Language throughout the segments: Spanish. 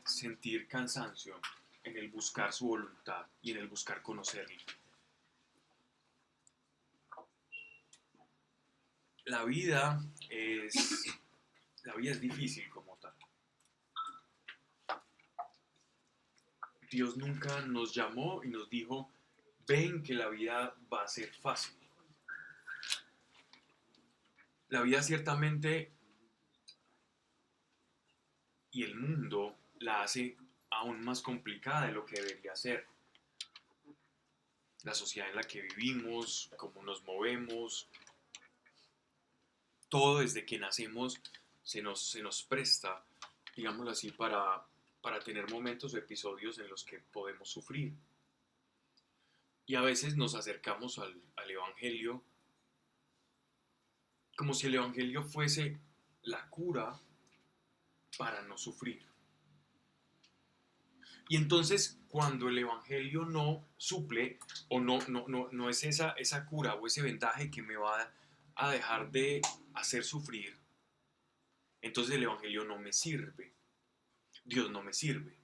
sentir cansancio en el buscar su voluntad y en el buscar conocerle. La vida es, la vida es difícil como tal. Dios nunca nos llamó y nos dijo, ven que la vida va a ser fácil. La vida ciertamente y el mundo la hace aún más complicada de lo que debería ser. La sociedad en la que vivimos, cómo nos movemos, todo desde que nacemos se nos presta, digámoslo así, para tener momentos o episodios en los que podemos sufrir. Y a veces nos acercamos al Evangelio como si el Evangelio fuese la cura para no sufrir. Y entonces, cuando el Evangelio no suple o no es esa cura o ese vendaje que me va a dejar de hacer sufrir, entonces el Evangelio no me sirve. Dios no me sirve.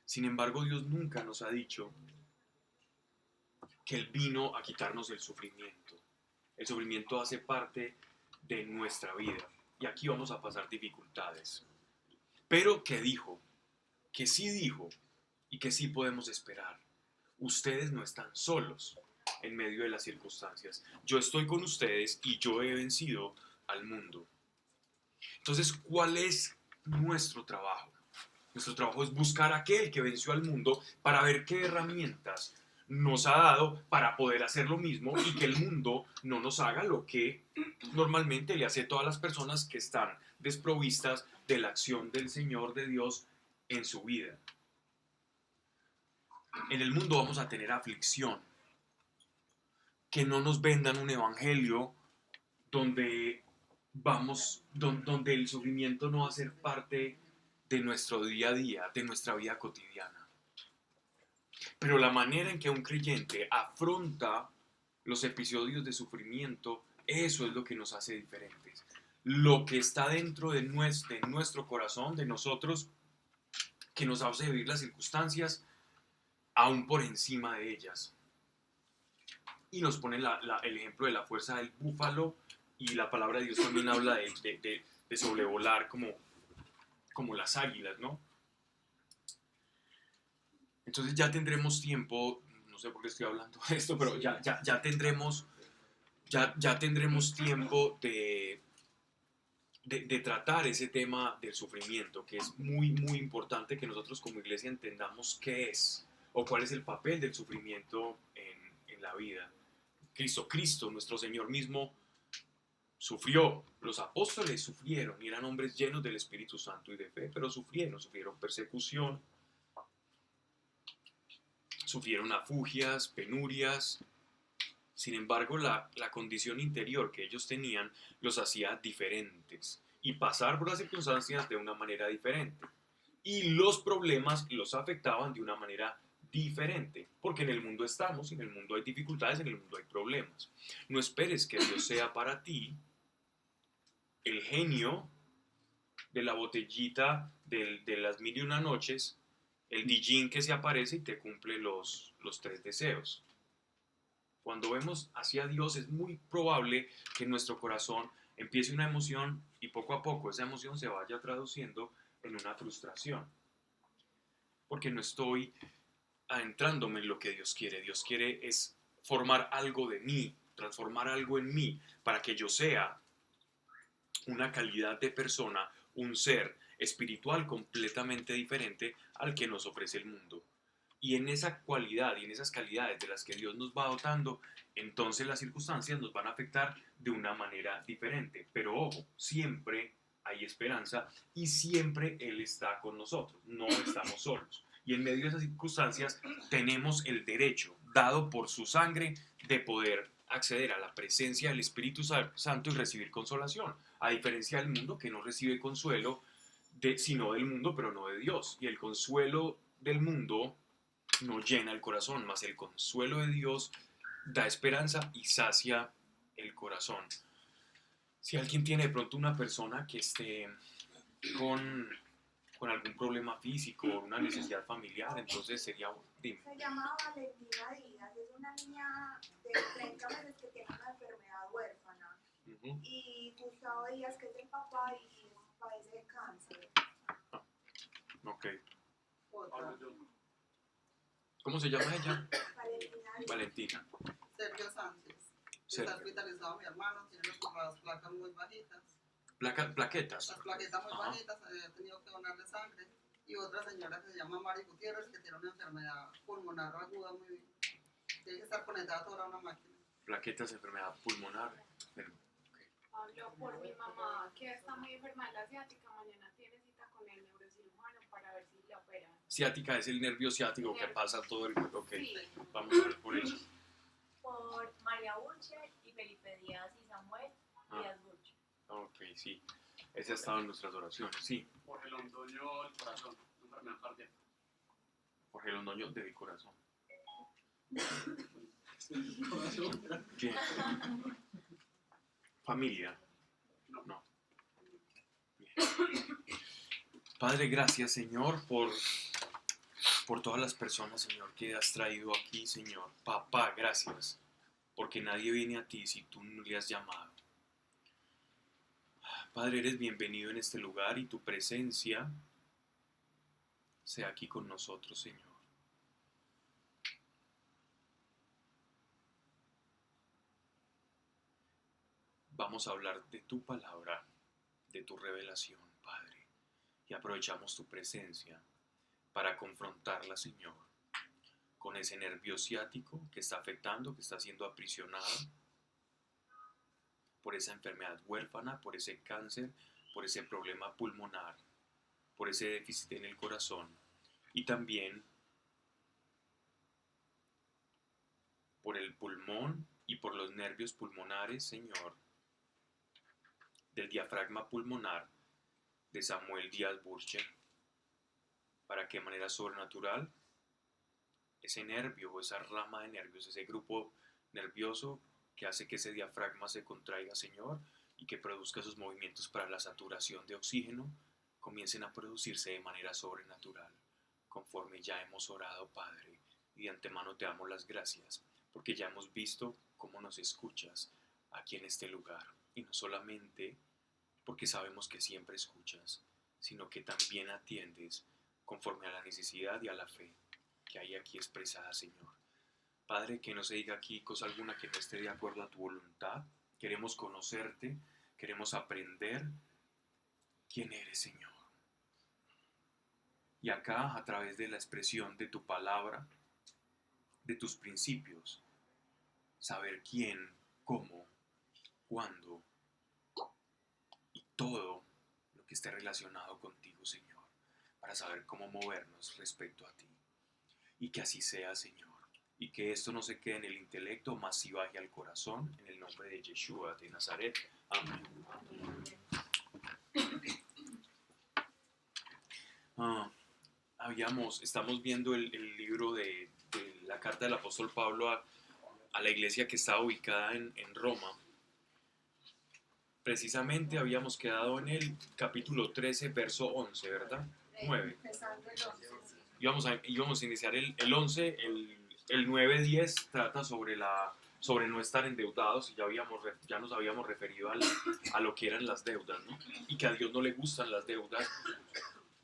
Sin embargo, Dios nunca nos ha dicho que Él vino a quitarnos el sufrimiento. El sufrimiento hace parte de nuestra vida y aquí vamos a pasar dificultades. Pero que dijo, que sí dijo y que sí podemos esperar. Ustedes no están solos en medio de las circunstancias. Yo estoy con ustedes y yo he vencido al mundo. Entonces, ¿cuál es nuestro trabajo? Nuestro trabajo es buscar a aquel que venció al mundo para ver qué herramientas nos ha dado para poder hacer lo mismo y que el mundo no nos haga lo que normalmente le hace a todas las personas que están desprovistas de la acción del Señor de Dios en su vida. En el mundo vamos a tener aflicción. Que no nos vendan un evangelio donde donde el sufrimiento no va a ser parte de nuestro día a día, de nuestra vida cotidiana. Pero la manera en que un creyente afronta los episodios de sufrimiento, eso es lo que nos hace diferentes. Lo que está dentro de nuestro corazón, de nosotros, que nos hace vivir las circunstancias aún por encima de ellas. Y nos pone el ejemplo de la fuerza del búfalo, y la palabra de Dios también habla de sobrevolar como las águilas, ¿no? Entonces ya tendremos tiempo, no sé por qué estoy hablando de esto, pero ya tendremos tiempo de tratar ese tema del sufrimiento, que es muy, muy importante que nosotros como iglesia entendamos qué es o cuál es el papel del sufrimiento en la vida. Cristo, nuestro Señor mismo, sufrió. Los apóstoles sufrieron y eran hombres llenos del Espíritu Santo y de fe, pero sufrieron persecución, sufrieron afugias, penurias. Sin embargo, la condición interior que ellos tenían los hacía diferentes y pasar por las circunstancias de una manera diferente. Y los problemas los afectaban de una manera diferente, porque en el mundo estamos, en el mundo hay dificultades, en el mundo hay problemas. No esperes que Dios sea para ti el genio de la botellita de las mil y una noches, el Dijin que se aparece y te cumple los tres deseos. Cuando vemos hacia Dios es muy probable que en nuestro corazón empiece una emoción y poco a poco esa emoción se vaya traduciendo en una frustración. Porque no estoy adentrándome en lo que Dios quiere. Dios quiere es formar algo de mí, transformar algo en mí para que yo sea una calidad de persona, un ser espiritual completamente diferente al que nos ofrece el mundo. Y en esa cualidad y en esas calidades de las que Dios nos va dotando, entonces las circunstancias nos van a afectar de una manera diferente. Pero ojo, siempre hay esperanza y siempre Él está con nosotros, no estamos solos. Y en medio de esas circunstancias tenemos el derecho, dado por su sangre, de poder acceder a la presencia del Espíritu Santo y recibir consolación, a diferencia del mundo que no recibe consuelo sino del mundo, pero no de Dios. Y el consuelo del mundo no llena el corazón, más el consuelo de Dios da esperanza y sacia el corazón. Si alguien tiene de pronto una persona que esté con con algún problema físico o una necesidad familiar, entonces sería, dime. Se llama Valentina Díaz, es una niña de 30 meses que tiene una enfermedad huérfana. Y Gustavo Díaz, que es el papá y padece de cáncer. Ok. ¿Cómo se llama ella? Valentina. Sergio Sánchez. Está hospitalizado mi hermano, tiene las placas muy bajitas. ¿Plaquetas? Las plaquetas muy bajitas, ha tenido que donarle sangre. Y otra señora que se llama Mari Gutiérrez, que tiene una enfermedad pulmonar aguda muy... Tiene que estar conectada a toda una máquina. Plaquetas, enfermedad pulmonar. Hablo por mi mamá, que está muy enferma de la ciática. Mañana tiene cita con el neurocirujano para ver si la operan. Ciática es el nervio ciático que pasa todo el cuerpo. Ok, sí. Vamos a ver por eso. Por María Burche y Felipe Díaz y Samuel Díaz Burche. Ok, sí. Ese ha estado en nuestras oraciones, sí. Jorge Londoño del corazón, enfermedad cardíaca. Jorge Londoño del corazón. ¿Qué? ¿Familia? No. Bien. Padre, gracias, Señor, por todas las personas, Señor, que has traído aquí, Señor. Papá, gracias, porque nadie viene a ti si tú no le has llamado. Padre, eres bienvenido en este lugar y tu presencia sea aquí con nosotros, Señor. Vamos a hablar de tu palabra, de tu revelación, Padre, y aprovechamos tu presencia para confrontarla, Señor, con ese nervio ciático que está afectando, que está siendo aprisionado por esa enfermedad huérfana, por ese cáncer, por ese problema pulmonar, por ese déficit en el corazón y también por el pulmón y por los nervios pulmonares, Señor, del diafragma pulmonar de Samuel Díaz Burche, para que de manera sobrenatural ese nervio o esa rama de nervios, ese grupo nervioso que hace que ese diafragma se contraiga, Señor, y que produzca esos movimientos para la saturación de oxígeno, comiencen a producirse de manera sobrenatural, conforme ya hemos orado, Padre, y de antemano te damos las gracias, porque ya hemos visto cómo nos escuchas aquí en este lugar, y no solamente porque sabemos que siempre escuchas, sino que también atiendes conforme a la necesidad y a la fe que hay aquí expresada, Señor. Padre, que no se diga aquí cosa alguna que no esté de acuerdo a tu voluntad. Queremos conocerte, queremos aprender quién eres, Señor. Y acá, a través de la expresión de tu palabra, de tus principios, saber quién, cómo, cuándo y todo lo que esté relacionado contigo, Señor, para saber cómo movernos respecto a ti. Y que así sea, Señor. Y que esto no se quede en el intelecto, más si baje al corazón, en el nombre de Yeshua de Nazaret. Amén. Estamos viendo el libro de la carta del apóstol Pablo a la iglesia que está ubicada en Roma. Precisamente habíamos quedado en el capítulo 13, verso 11, ¿verdad? 9. Íbamos a iniciar el 11, el 9-10 trata sobre no estar endeudados y ya nos habíamos referido a lo que eran las deudas, ¿no? Y que a Dios no le gustan las deudas,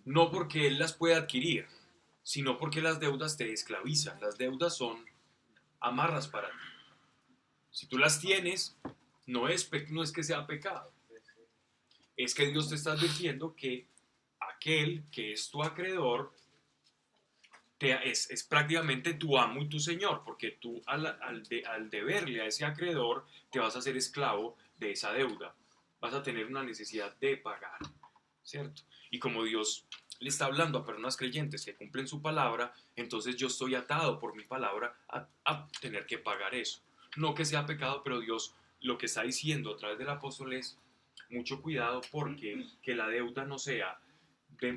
no porque Él las pueda adquirir, sino porque las deudas te esclavizan. Las deudas son amarras para ti. Si tú las tienes, no es que sea pecado, es que Dios te está advirtiendo que aquel que es tu acreedor es prácticamente tu amo y tu señor, porque tú al deberle a ese acreedor te vas a hacer esclavo de esa deuda, vas a tener una necesidad de pagar, ¿cierto? Y como Dios le está hablando a personas creyentes que cumplen su palabra, entonces yo estoy atado por mi palabra a tener que pagar eso. No que sea pecado, pero Dios lo que está diciendo a través del apóstol es mucho cuidado porque que la deuda no sea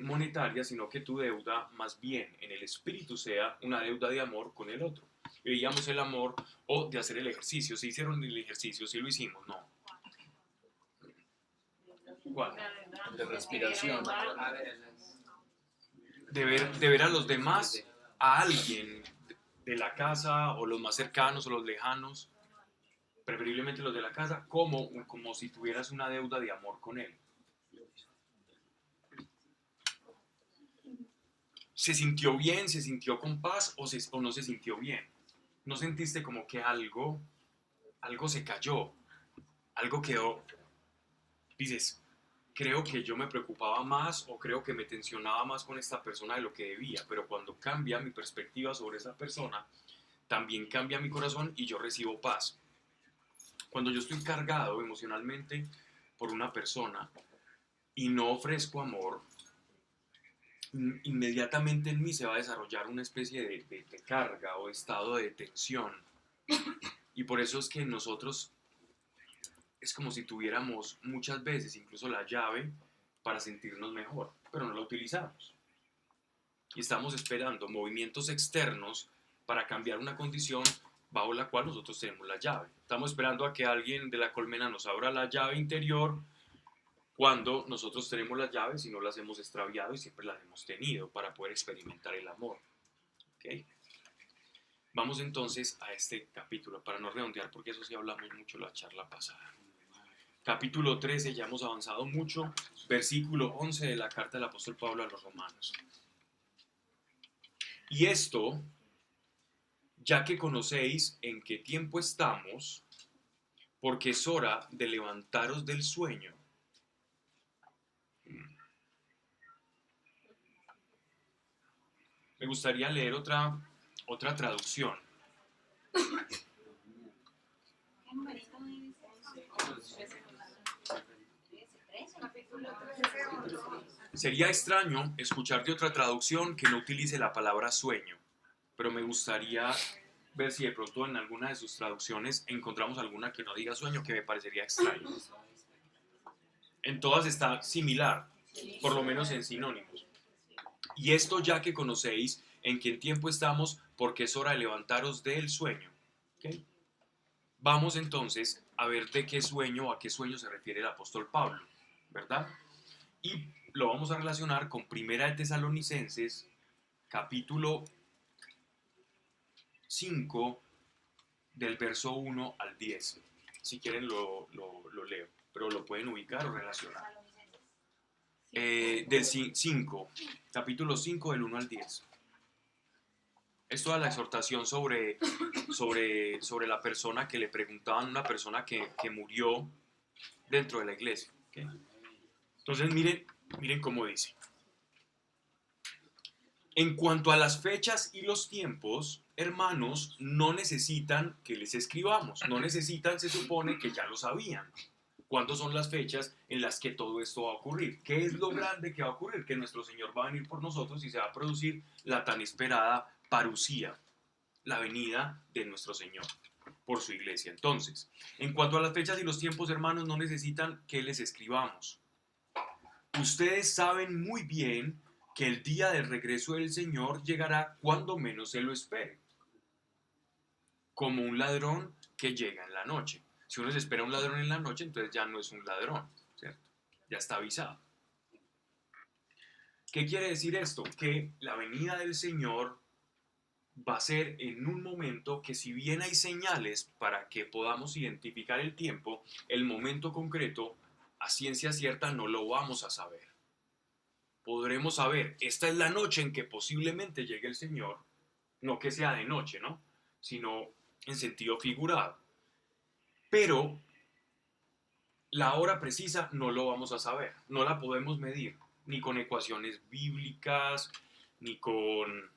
monetaria, sino que tu deuda más bien en el espíritu sea una deuda de amor con el otro. Y veíamos el amor o de hacer el ejercicio. ¿Se hicieron el ejercicio? ¿Sí lo hicimos? No. ¿Cuál? De respiración. de ver a los demás, a alguien de la casa o los más cercanos o los lejanos, preferiblemente los de la casa, como si tuvieras una deuda de amor con él. ¿Se sintió bien? ¿Se sintió con paz? ¿O no se sintió bien? ¿No sentiste como que algo se cayó? Algo quedó. Dices, creo que yo me preocupaba más o creo que me tensionaba más con esta persona de lo que debía, pero cuando cambia mi perspectiva sobre esa persona, también cambia mi corazón y yo recibo paz. Cuando yo estoy cargado emocionalmente por una persona y no ofrezco amor, inmediatamente en mí se va a desarrollar una especie de carga o estado de tensión. Y por eso es que nosotros es como si tuviéramos muchas veces incluso la llave para sentirnos mejor, pero no la utilizamos. Y estamos esperando movimientos externos para cambiar una condición bajo la cual nosotros tenemos la llave. Estamos esperando a que alguien de la colmena nos abra la llave interior cuando nosotros tenemos las llaves y no las hemos extraviado y siempre las hemos tenido para poder experimentar el amor. ¿Okay? Vamos entonces a este capítulo, para no redondear porque eso sí hablamos mucho la charla pasada. Capítulo 13, ya hemos avanzado mucho, versículo 11 de la carta del apóstol Pablo a los romanos. Y esto, ya que conocéis en qué tiempo estamos, porque es hora de levantaros del sueño. Me gustaría leer otra traducción. Sería extraño escuchar de otra traducción que no utilice la palabra sueño, pero me gustaría ver si de pronto en alguna de sus traducciones encontramos alguna que no diga sueño, que me parecería extraño. En todas está similar, por lo menos en sinónimos. Y esto ya que conocéis en qué tiempo estamos, porque es hora de levantaros del sueño. ¿Okay? Vamos entonces a ver de qué sueño o a qué sueño se refiere el apóstol Pablo, ¿verdad? Y lo vamos a relacionar con Primera de Tesalonicenses, capítulo 5, del verso 1 al 10. Si quieren lo leo, pero lo pueden ubicar o relacionar. Del 5, capítulo 5, del 1 al 10. Es toda la exhortación sobre la persona que le preguntaban, una persona que murió dentro de la iglesia. ¿Okay? Entonces miren cómo dice. En cuanto a las fechas y los tiempos, hermanos, no necesitan que les escribamos. No necesitan, se supone que ya lo sabían. ¿Cuándo son las fechas en las que todo esto va a ocurrir? ¿Qué es lo grande que va a ocurrir? Que nuestro Señor va a venir por nosotros y se va a producir la tan esperada parusía, la venida de nuestro Señor por su iglesia. Entonces, en cuanto a las fechas y los tiempos, hermanos, no necesitan que les escribamos. Ustedes saben muy bien que el día del regreso del Señor llegará cuando menos se lo espere, como un ladrón que llega en la noche. Si uno se espera un ladrón en la noche, entonces ya no es un ladrón, ¿cierto? Ya está avisado. ¿Qué quiere decir esto? Que la venida del Señor va a ser en un momento que, si bien hay señales para que podamos identificar el tiempo, el momento concreto, a ciencia cierta no lo vamos a saber. Podremos saber, esta es la noche en que posiblemente llegue el Señor, no que sea de noche, ¿no? Sino en sentido figurado. Pero la hora precisa no lo vamos a saber, no la podemos medir, ni con ecuaciones bíblicas, ni con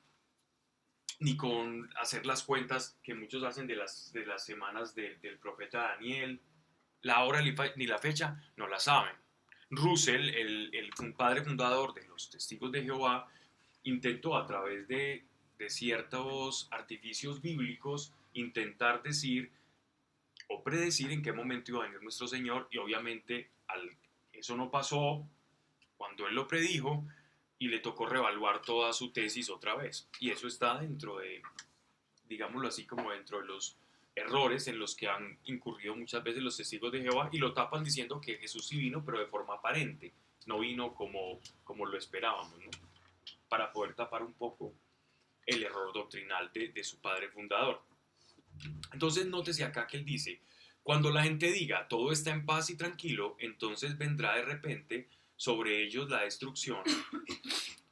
hacer las cuentas que muchos hacen de las semanas del profeta Daniel. La hora ni la fecha no la saben. Russell, el padre fundador de los Testigos de Jehová, intentó a través de ciertos artificios bíblicos intentar decir o predecir en qué momento iba a venir nuestro Señor, y obviamente eso no pasó cuando él lo predijo, y le tocó reevaluar toda su tesis otra vez. Y eso está dentro de, digámoslo así, como dentro de los errores en los que han incurrido muchas veces los testigos de Jehová, y lo tapan diciendo que Jesús sí vino, pero de forma aparente, no vino como lo esperábamos, ¿no? para poder tapar un poco el error doctrinal de su padre fundador. Entonces nótese acá que él dice, cuando la gente diga todo está en paz y tranquilo, entonces vendrá de repente sobre ellos la destrucción,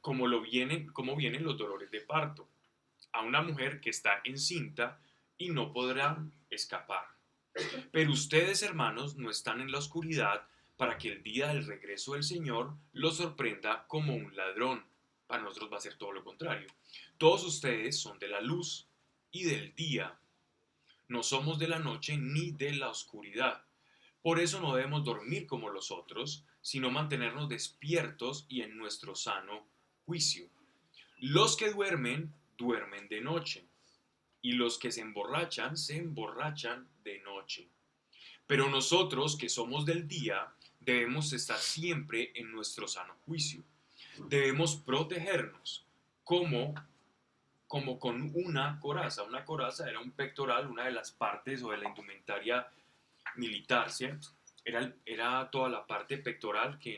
como vienen los dolores de parto, a una mujer que está encinta y no podrá escapar. Pero ustedes, hermanos, no están en la oscuridad para que el día del regreso del Señor los sorprenda como un ladrón. Para nosotros va a ser todo lo contrario. Todos ustedes son de la luz y del día. No somos de la noche ni de la oscuridad. Por eso no debemos dormir como los otros, sino mantenernos despiertos y en nuestro sano juicio. Los que duermen, duermen de noche, y los que se emborrachan de noche. Pero nosotros, que somos del día, debemos estar siempre en nuestro sano juicio. Debemos protegernos como con una coraza. Una coraza era un pectoral, una de las partes o de la indumentaria militar, ¿cierto? Era toda la parte pectoral que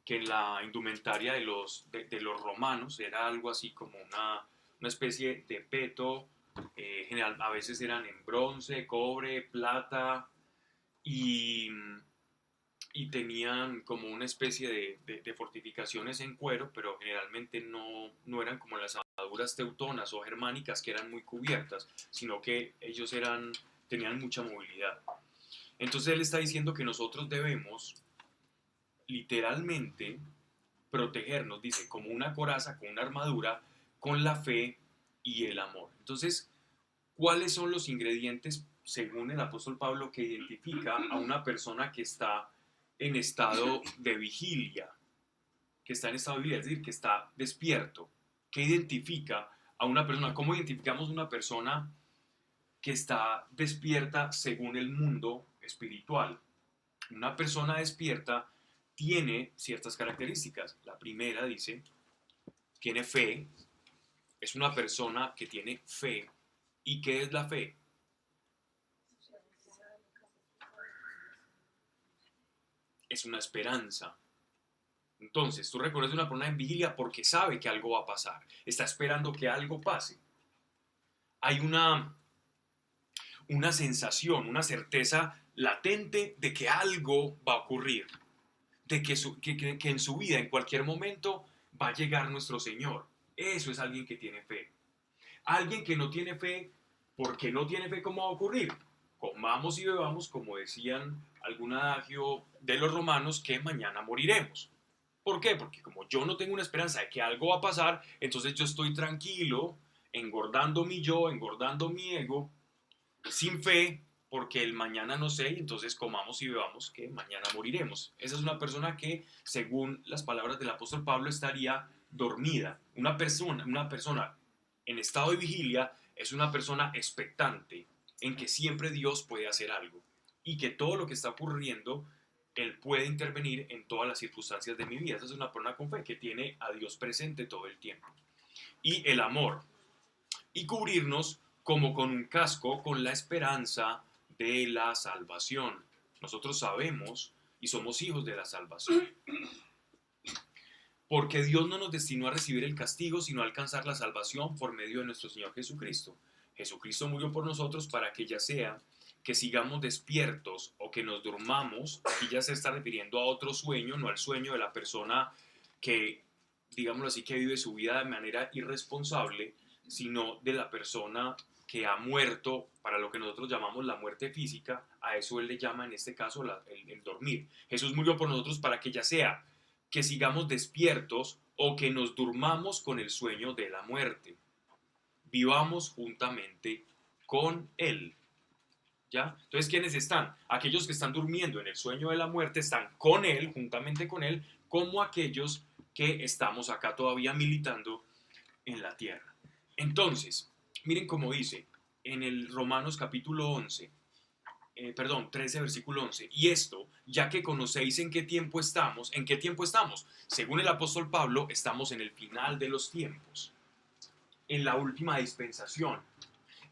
en la indumentaria de los romanos era algo así como una especie de peto, general, a veces eran en bronce, cobre, plata, y tenían como una especie de fortificaciones en cuero, pero generalmente no eran como las armaduras teutonas o germánicas, que eran muy cubiertas, sino que ellos tenían mucha movilidad. Entonces él está diciendo que nosotros debemos literalmente protegernos, dice, como una coraza, con una armadura, con la fe y el amor. Entonces, ¿cuáles son los ingredientes, según el apóstol Pablo, que identifica a una persona que está en estado de vigilia? Que está en estado de vigilia, es decir, que está despierto. ¿Qué identifica a una persona? ¿Cómo identificamos una persona que está despierta según el mundo espiritual? Una persona despierta tiene ciertas características. La primera dice, tiene fe, es una persona que tiene fe. ¿Y qué es la fe? Es una esperanza. Entonces, tú reconoces una persona en vigilia porque sabe que algo va a pasar. Está esperando que algo pase. Hay una sensación, una certeza latente de que algo va a ocurrir. De que en su vida, en cualquier momento, va a llegar nuestro Señor. Eso es alguien que tiene fe. Alguien que no tiene fe, ¿por qué no tiene fe? ¿Cómo va a ocurrir? Comamos y bebamos, como decían algún adagio de los romanos, que mañana moriremos. ¿Por qué? Porque como yo no tengo una esperanza de que algo va a pasar, entonces yo estoy tranquilo, engordando mi yo, engordando mi ego, sin fe, porque el mañana no sé, y entonces comamos y bebamos que mañana moriremos. Esa es una persona que, según las palabras del apóstol Pablo, estaría dormida. Una persona en estado de vigilia es una persona expectante, en que siempre Dios puede hacer algo, y que todo lo que está ocurriendo, Él puede intervenir en todas las circunstancias de mi vida. Esa es una persona con fe, que tiene a Dios presente todo el tiempo. Y el amor. Y cubrirnos como con un casco, con la esperanza de la salvación. Nosotros sabemos y somos hijos de la salvación. Porque Dios no nos destinó a recibir el castigo, sino a alcanzar la salvación por medio de nuestro Señor Jesucristo. Jesucristo murió por nosotros para que ya sea que sigamos despiertos o que nos durmamos, y ya se está refiriendo a otro sueño, no al sueño de la persona que, digámoslo así, que vive su vida de manera irresponsable, sino de la persona que ha muerto, para lo que nosotros llamamos la muerte física. A eso él le llama en este caso el dormir. Jesús murió por nosotros para que ya sea que sigamos despiertos o que nos durmamos con el sueño de la muerte. Vivamos juntamente con Él. ¿Ya? Entonces, ¿quiénes están? Aquellos que están durmiendo en el sueño de la muerte están con Él, juntamente con Él, como aquellos que estamos acá todavía militando en la tierra. Entonces, miren cómo dice en el Romanos capítulo 13, versículo 11. Y esto, ya que conocéis en qué tiempo estamos, ¿en qué tiempo estamos? Según el apóstol Pablo, estamos en el final de los tiempos, en la última dispensación,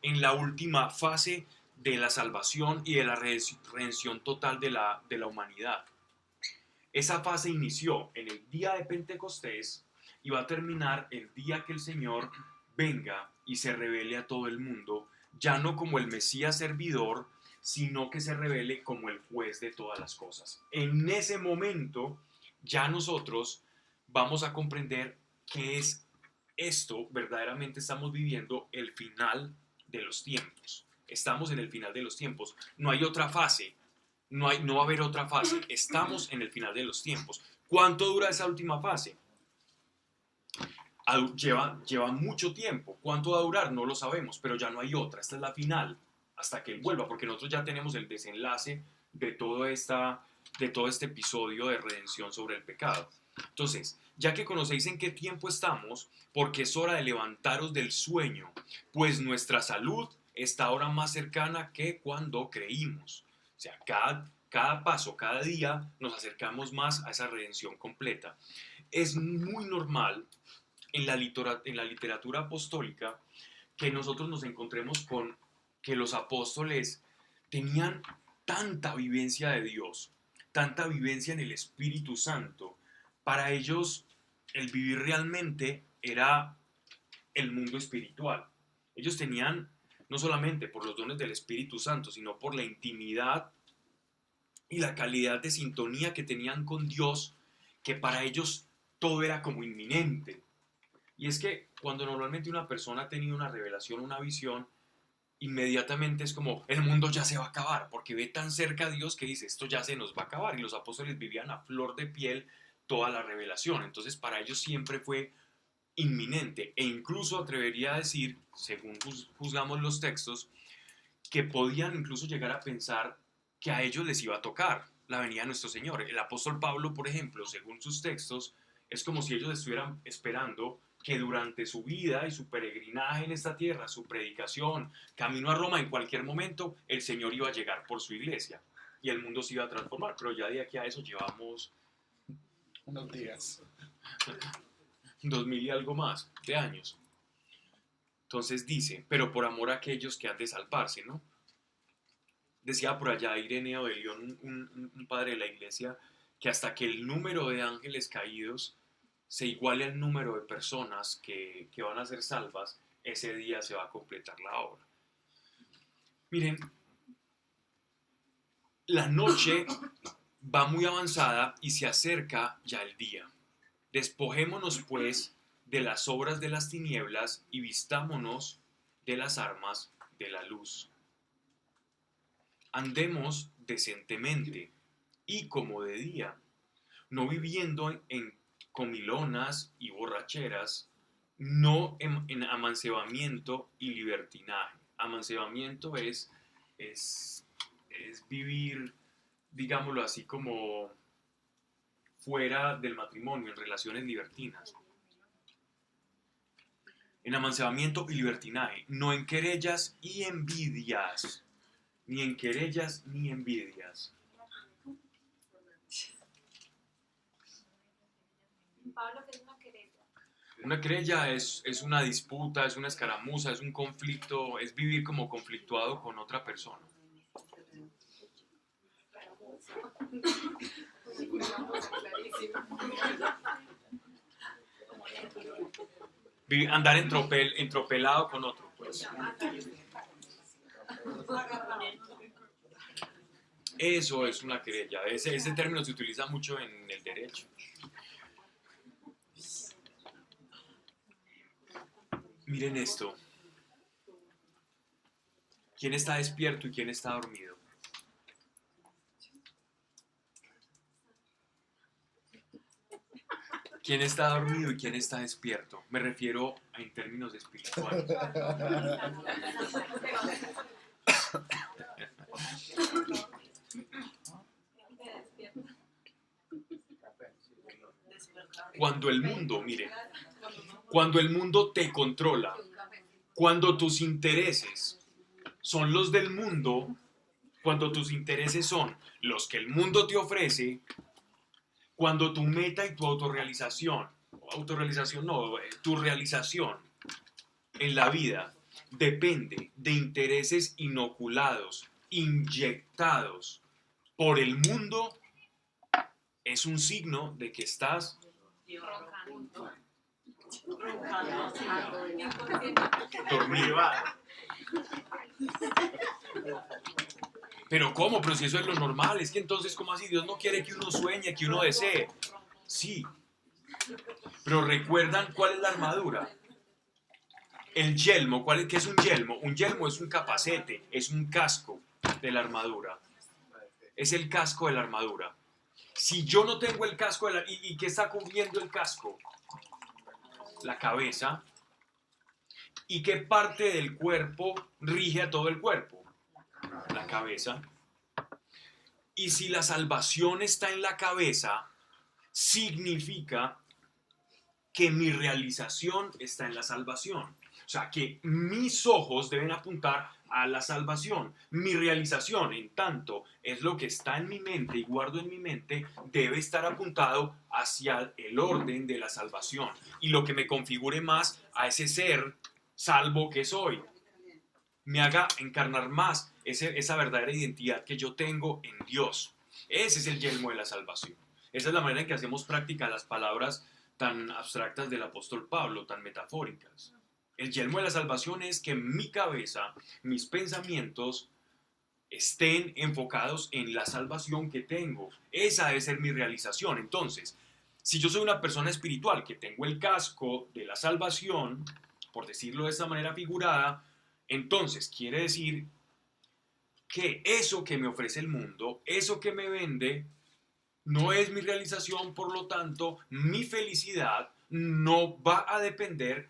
en la última fase de la salvación y de la redención total de la humanidad. Esa fase inició en el día de Pentecostés, y va a terminar el día que el Señor venga y se revele a todo el mundo, ya no como el Mesías servidor, sino que se revele como el juez de todas las cosas. En ese momento ya nosotros vamos a comprender qué es esto. Verdaderamente estamos viviendo el final de los tiempos. Estamos en el final de los tiempos. No hay otra fase. No va a haber otra fase. Estamos en el final de los tiempos. ¿Cuánto dura esa última fase? Lleva mucho tiempo. ¿Cuánto va a durar? No lo sabemos, pero ya no hay otra. Esta es la final, hasta que Él vuelva, porque nosotros ya tenemos el desenlace de todo este episodio de redención sobre el pecado. Entonces, ya que conocéis en qué tiempo estamos, porque es hora de levantaros del sueño, pues nuestra salud está ahora más cercana que cuando creímos. O sea, cada paso, cada día nos acercamos más a esa redención completa. Es muy normal en la literatura apostólica que nosotros nos encontremos con que los apóstoles tenían tanta vivencia de Dios, tanta vivencia en el Espíritu Santo. Para ellos el vivir realmente era el mundo espiritual. Ellos tenían, no solamente por los dones del Espíritu Santo, sino por la intimidad y la calidad de sintonía que tenían con Dios, que para ellos todo era como inminente. Y es que cuando normalmente una persona ha tenido una revelación, una visión, inmediatamente es como, el mundo ya se va a acabar, porque ve tan cerca a Dios que dice, esto ya se nos va a acabar. Y los apóstoles vivían a flor de piel toda la revelación. Entonces para ellos siempre fue inminente, e incluso atrevería a decir, según juzgamos los textos, que podían incluso llegar a pensar que a ellos les iba a tocar la venida de nuestro Señor. El apóstol Pablo, por ejemplo, según sus textos, es como si ellos estuvieran esperando que durante su vida y su peregrinaje en esta tierra, su predicación, camino a Roma, en cualquier momento el Señor iba a llegar por su iglesia y el mundo se iba a transformar. Pero ya de aquí a eso llevamos unos días, 2000 y algo más de años. Entonces dice, pero por amor a aquellos que han de salvarse, ¿no? Decía por allá Ireneo de León, un padre de la iglesia, que hasta que el número de ángeles caídos se iguale al número de personas que van a ser salvas, ese día se va a completar la obra. Miren, la noche va muy avanzada y se acerca ya el día. Despojémonos pues de las obras de las tinieblas y vistámonos de las armas de la luz. Andemos decentemente y como de día, no viviendo en comilonas y borracheras, no en amancebamiento y libertinaje. Amancebamiento es vivir, digámoslo así, como fuera del matrimonio, en relaciones libertinas. En amancebamiento y libertinaje, no en querellas y envidias, ni en querellas ni envidias. Pablo, ¿qué es una querella? Una querella es una disputa, es una escaramuza, es un conflicto, es vivir como conflictuado con otra persona. Andar entropelado con otro, pues. Eso es una querella. Ese término se utiliza mucho en el derecho. Miren esto. ¿Quién está despierto y quién está dormido? ¿Quién está dormido y quién está despierto? Me refiero en términos espirituales. Cuando el mundo, miren, cuando el mundo te controla, cuando tus intereses son los del mundo, cuando tus intereses son los que el mundo te ofrece, cuando tu meta y tu tu realización en la vida depende de intereses inoculados, inyectados por el mundo, es un signo de que estás Dormido. Pero ¿cómo? Pero si eso es lo normal, es que entonces, ¿cómo así? Dios no quiere que uno sueñe, que uno desee. Sí. Pero ¿recuerdan cuál es la armadura? El yelmo, ¿qué es un yelmo? Un yelmo es un capacete, es un casco de la armadura. Es el casco de la armadura. Si yo no tengo el casco, ¿y qué está cubriendo el casco? La cabeza. ¿Y qué parte del cuerpo rige a todo el cuerpo? La cabeza. Y si la salvación está en la cabeza, significa que mi realización está en la salvación. O sea, que mis ojos deben apuntar a la salvación. Mi realización, en tanto, es lo que está en mi mente y guardo en mi mente, debe estar apuntado hacia el orden de la salvación. Y lo que me configure más a ese ser salvo que soy. Me haga encarnar más esa verdadera identidad que yo tengo en Dios. Ese es el yelmo de la salvación. Esa es la manera en que hacemos práctica las palabras tan abstractas del apóstol Pablo, tan metafóricas. El yelmo de la salvación es que mi cabeza, mis pensamientos estén enfocados en la salvación que tengo. Esa debe ser mi realización. Entonces, si yo soy una persona espiritual que tengo el casco de la salvación, por decirlo de esta manera figurada, entonces quiere decir que eso que me ofrece el mundo, eso que me vende, no es mi realización, por lo tanto, mi felicidad no va a depender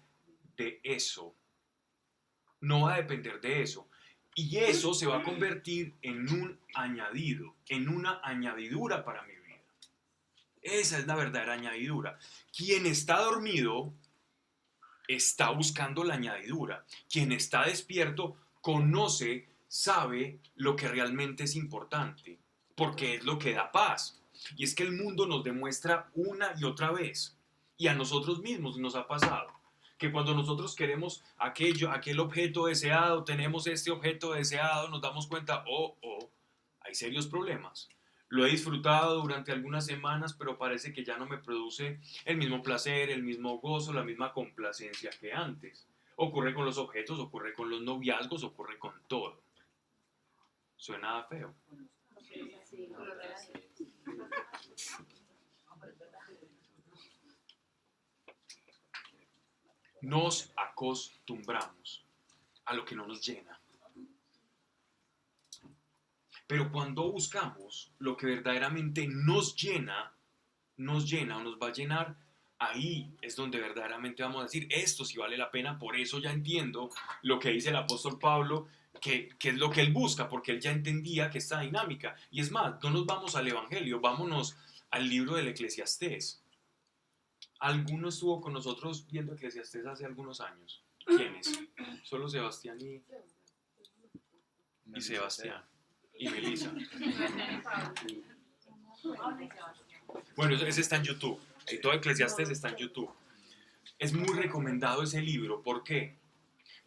de eso. No va a depender de eso. Y eso se va a convertir en un añadido, en una añadidura para mi vida. Esa es la verdadera añadidura. Quien está dormido está buscando la añadidura. Quien está despierto conoce, sabe lo que realmente es importante, porque es lo que da paz. Y es que el mundo nos demuestra una y otra vez, y a nosotros mismos nos ha pasado, que cuando nosotros queremos aquel objeto deseado, tenemos este objeto deseado, nos damos cuenta, hay serios problemas. Lo he disfrutado durante algunas semanas, pero parece que ya no me produce el mismo placer, el mismo gozo, la misma complacencia que antes. Ocurre con los objetos, ocurre con los noviazgos, ocurre con todo. Suena feo. Nos acostumbramos a lo que no nos llena. Pero cuando buscamos lo que verdaderamente nos llena o nos va a llenar, ahí es donde verdaderamente vamos a decir, esto sí vale la pena. Por eso ya entiendo lo que dice el apóstol Pablo, que es lo que él busca, porque él ya entendía que esta dinámica. Y es más, no nos vamos al Evangelio, vámonos al libro del Eclesiastés. ¿Alguno estuvo con nosotros viendo Eclesiastés hace algunos años? ¿Quiénes? Solo Sebastián y Sebastián. Y Melissa. Bueno, ese está en YouTube. Todo Eclesiastés está en YouTube. Es muy recomendado ese libro. ¿Por qué?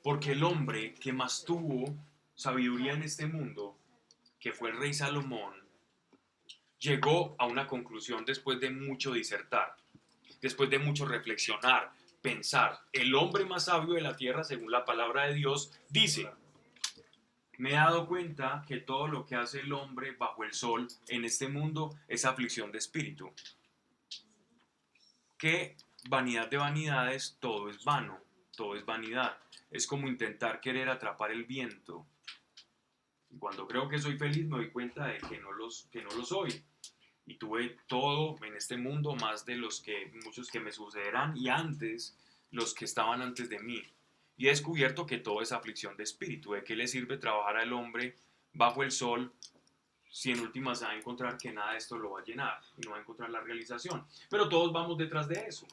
Porque el hombre que más tuvo sabiduría en este mundo, que fue el rey Salomón, llegó a una conclusión después de mucho disertar, después de mucho reflexionar, pensar. El hombre más sabio de la tierra, según la palabra de Dios, dice: me he dado cuenta que todo lo que hace el hombre bajo el sol en este mundo es aflicción de espíritu. Que vanidad de vanidades, todo es vano, todo es vanidad. Es como intentar querer atrapar el viento. Y cuando creo que soy feliz me doy cuenta de que no lo soy. Y tuve todo en este mundo, más de muchos que me sucederán, y antes, los que estaban antes de mí. Y he descubierto que todo es aflicción de espíritu. ¿De qué le sirve trabajar al hombre bajo el sol si en últimas va a encontrar que nada de esto lo va a llenar y no va a encontrar la realización? Pero todos vamos detrás de eso.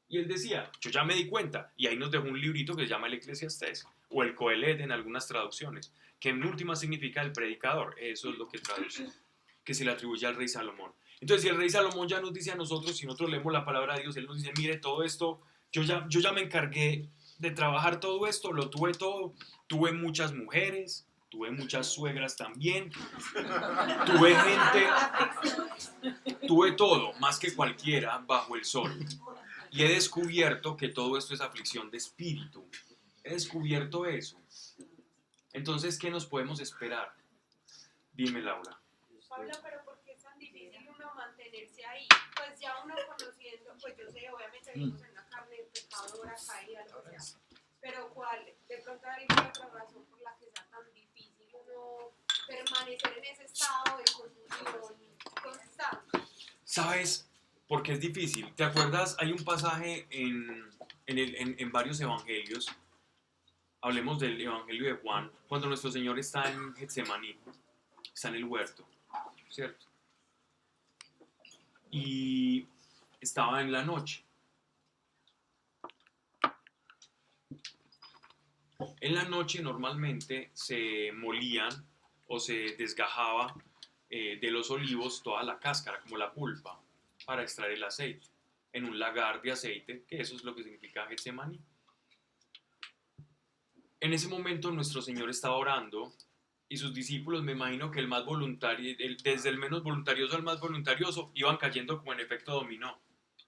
Y él decía, yo ya me di cuenta, y ahí nos dejó un librito que se llama el Eclesiastés, o el Coelet en algunas traducciones, que en última significa el predicador. Eso es lo que traduce, que se le atribuye al rey Salomón. Entonces, si el rey Salomón ya nos dice a nosotros, si nosotros leemos la palabra de Dios, él nos dice, mire, todo esto, yo ya me encargué de trabajar todo esto, lo tuve todo, tuve muchas mujeres, tuve muchas suegras también, tuve gente, tuve todo, más que cualquiera bajo el sol. Y he descubierto que todo esto es aflicción de espíritu. He descubierto eso. Entonces, ¿qué nos podemos esperar? Dime, Laura. Pablo, pero ¿por qué es tan difícil uno mantenerse ahí? Pues ya uno conociendo, pues yo sé, obviamente vivimos en una carne pecadora, caída, lo que sea. Pero ¿cuál? De pronto hay alguna otra razón por la que sea tan difícil uno permanecer en ese estado de confusión constante. ¿Sabes por qué es difícil? ¿Te acuerdas? Hay un pasaje en varios evangelios. Hablemos del evangelio de Juan, cuando nuestro Señor está en Getsemaní, está en el huerto, ¿cierto? Y estaba en la noche. En la noche normalmente se molían o se desgajaba de los olivos toda la cáscara, como la pulpa, para extraer el aceite, en un lagar de aceite, que eso es lo que significa Getsemaní. En ese momento nuestro Señor estaba orando y sus discípulos, me imagino que el más voluntario, desde el menos voluntarioso al más voluntarioso, iban cayendo como en efecto dominó,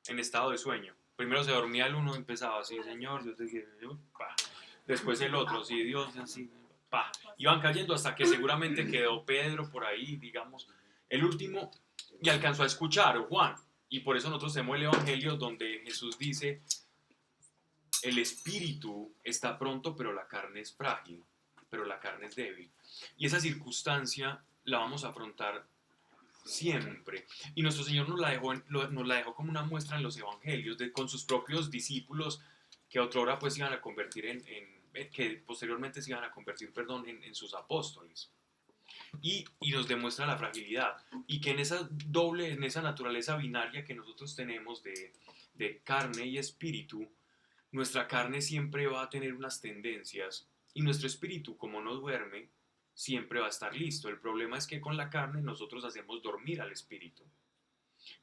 en estado de sueño. Primero se dormía el uno, empezaba así, Señor, Dios te quiero, pa. Después el otro, sí, Dios, así, pa. Iban cayendo hasta que seguramente quedó Pedro por ahí, digamos, el último, y alcanzó a escuchar Juan. Y por eso nosotros tenemos el Evangelio donde Jesús dice, el espíritu está pronto, pero la carne es frágil, pero la carne es débil. Y esa circunstancia la vamos a afrontar siempre. Y nuestro Señor nos la dejó como una muestra en los evangelios, con sus propios discípulos, que otrora pues iban a convertir que posteriormente se iban a convertir, en sus apóstoles. Y nos demuestra la fragilidad. Y que en esa naturaleza binaria que nosotros tenemos de carne y espíritu, nuestra carne siempre va a tener unas tendencias y nuestro espíritu, como no duerme, siempre va a estar listo. El problema es que con la carne nosotros hacemos dormir al espíritu.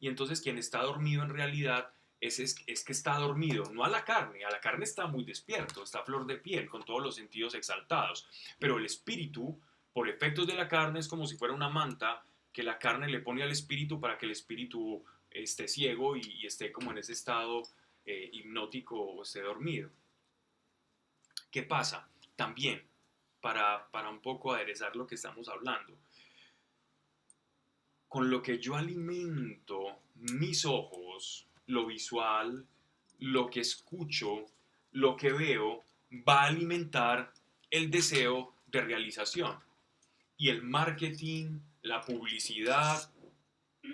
Y entonces quien está dormido en realidad es que está dormido, no a la carne está muy despierto, está a flor de piel, con todos los sentidos exaltados. Pero el espíritu, por efectos de la carne, es como si fuera una manta que la carne le pone al espíritu para que el espíritu esté ciego y esté como en ese estado hipnótico o esté dormido. ¿Qué pasa? También, para un poco aderezar lo que estamos hablando, con lo que yo alimento mis ojos, lo visual, lo que escucho, lo que veo, va a alimentar el deseo de realización. Y el marketing, la publicidad,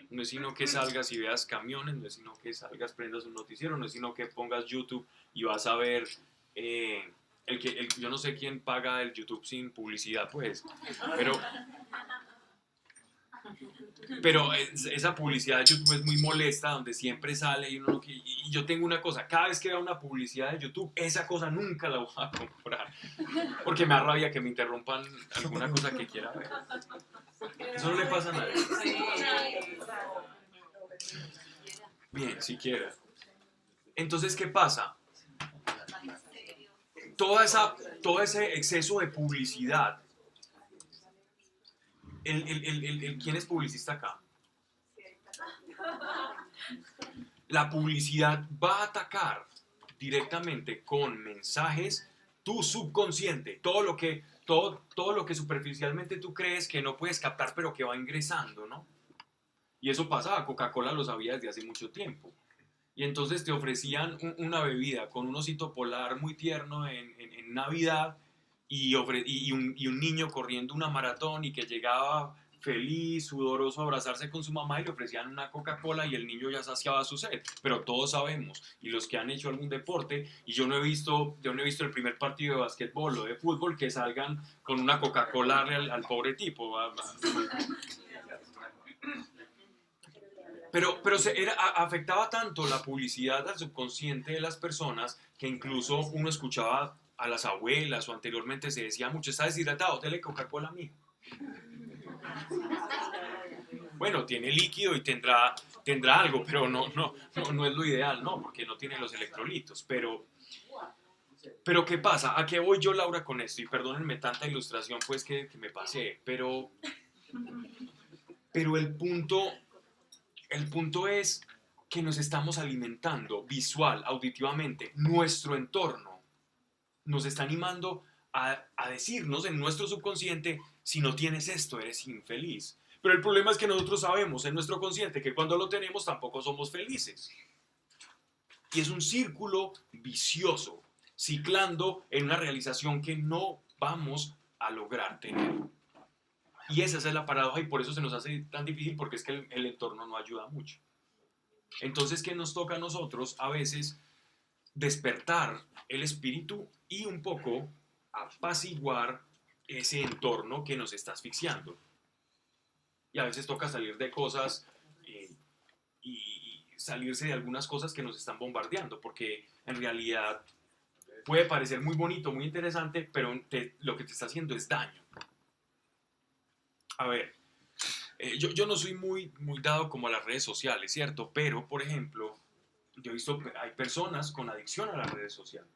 no es sino que salgas y veas camiones, no es sino que salgas, prendas un noticiero, no es sino que pongas YouTube y vas a ver, yo no sé quién paga el YouTube sin publicidad, pues, pero esa publicidad de YouTube es muy molesta, donde siempre sale y yo tengo una cosa, cada vez que veo una publicidad de YouTube, esa cosa nunca la voy a comprar, porque me da rabia que me interrumpan alguna cosa que quiera ver. Eso no le pasa a nadie. Bien, siquiera. Entonces, ¿qué pasa? Todo ese exceso de publicidad. ¿Quién es publicista acá? La publicidad va a atacar directamente con mensajes tu subconsciente, todo lo que superficialmente tú crees que no puedes captar, pero que va ingresando, ¿no? Y eso pasaba, Coca-Cola lo sabía desde hace mucho tiempo. Y entonces te ofrecían una bebida con un osito polar muy tierno en Navidad y un niño corriendo una maratón y que llegaba feliz, sudoroso a abrazarse con su mamá y le ofrecían una Coca-Cola y el niño ya saciaba su sed. Pero todos sabemos, y los que han hecho algún deporte, y yo no he visto el primer partido de básquetbol o de fútbol que salgan con una Coca-Cola al pobre tipo. Pero afectaba tanto la publicidad al subconsciente de las personas que incluso uno escuchaba a las abuelas o anteriormente se decía mucho, está deshidratado, dele Coca-Cola a mí. Bueno, tiene líquido y tendrá algo, pero no es lo ideal, ¿no? Porque no tiene los electrolitos. Pero ¿qué pasa? ¿A qué voy yo, Laura, con esto? Y perdónenme tanta ilustración, pues, que me pasé. Pero el punto es que nos estamos alimentando visual, auditivamente, nuestro entorno nos está animando a decirnos en nuestro subconsciente, si no tienes esto, eres infeliz. Pero el problema es que nosotros sabemos en nuestro consciente que cuando lo tenemos tampoco somos felices. Y es un círculo vicioso, ciclando en una realización que no vamos a lograr tener. Y esa es la paradoja y por eso se nos hace tan difícil, porque es que el entorno no ayuda mucho. Entonces, ¿qué nos toca a nosotros? A veces despertar el espíritu y un poco apaciguar ese entorno que nos está asfixiando. Y a veces toca salir de cosas y salirse de algunas cosas que nos están bombardeando, porque en realidad puede parecer muy bonito, muy interesante, pero lo que te está haciendo es daño. A ver, yo no soy muy dado como a las redes sociales, ¿cierto? Pero, por ejemplo, yo he visto, hay personas con adicción a las redes sociales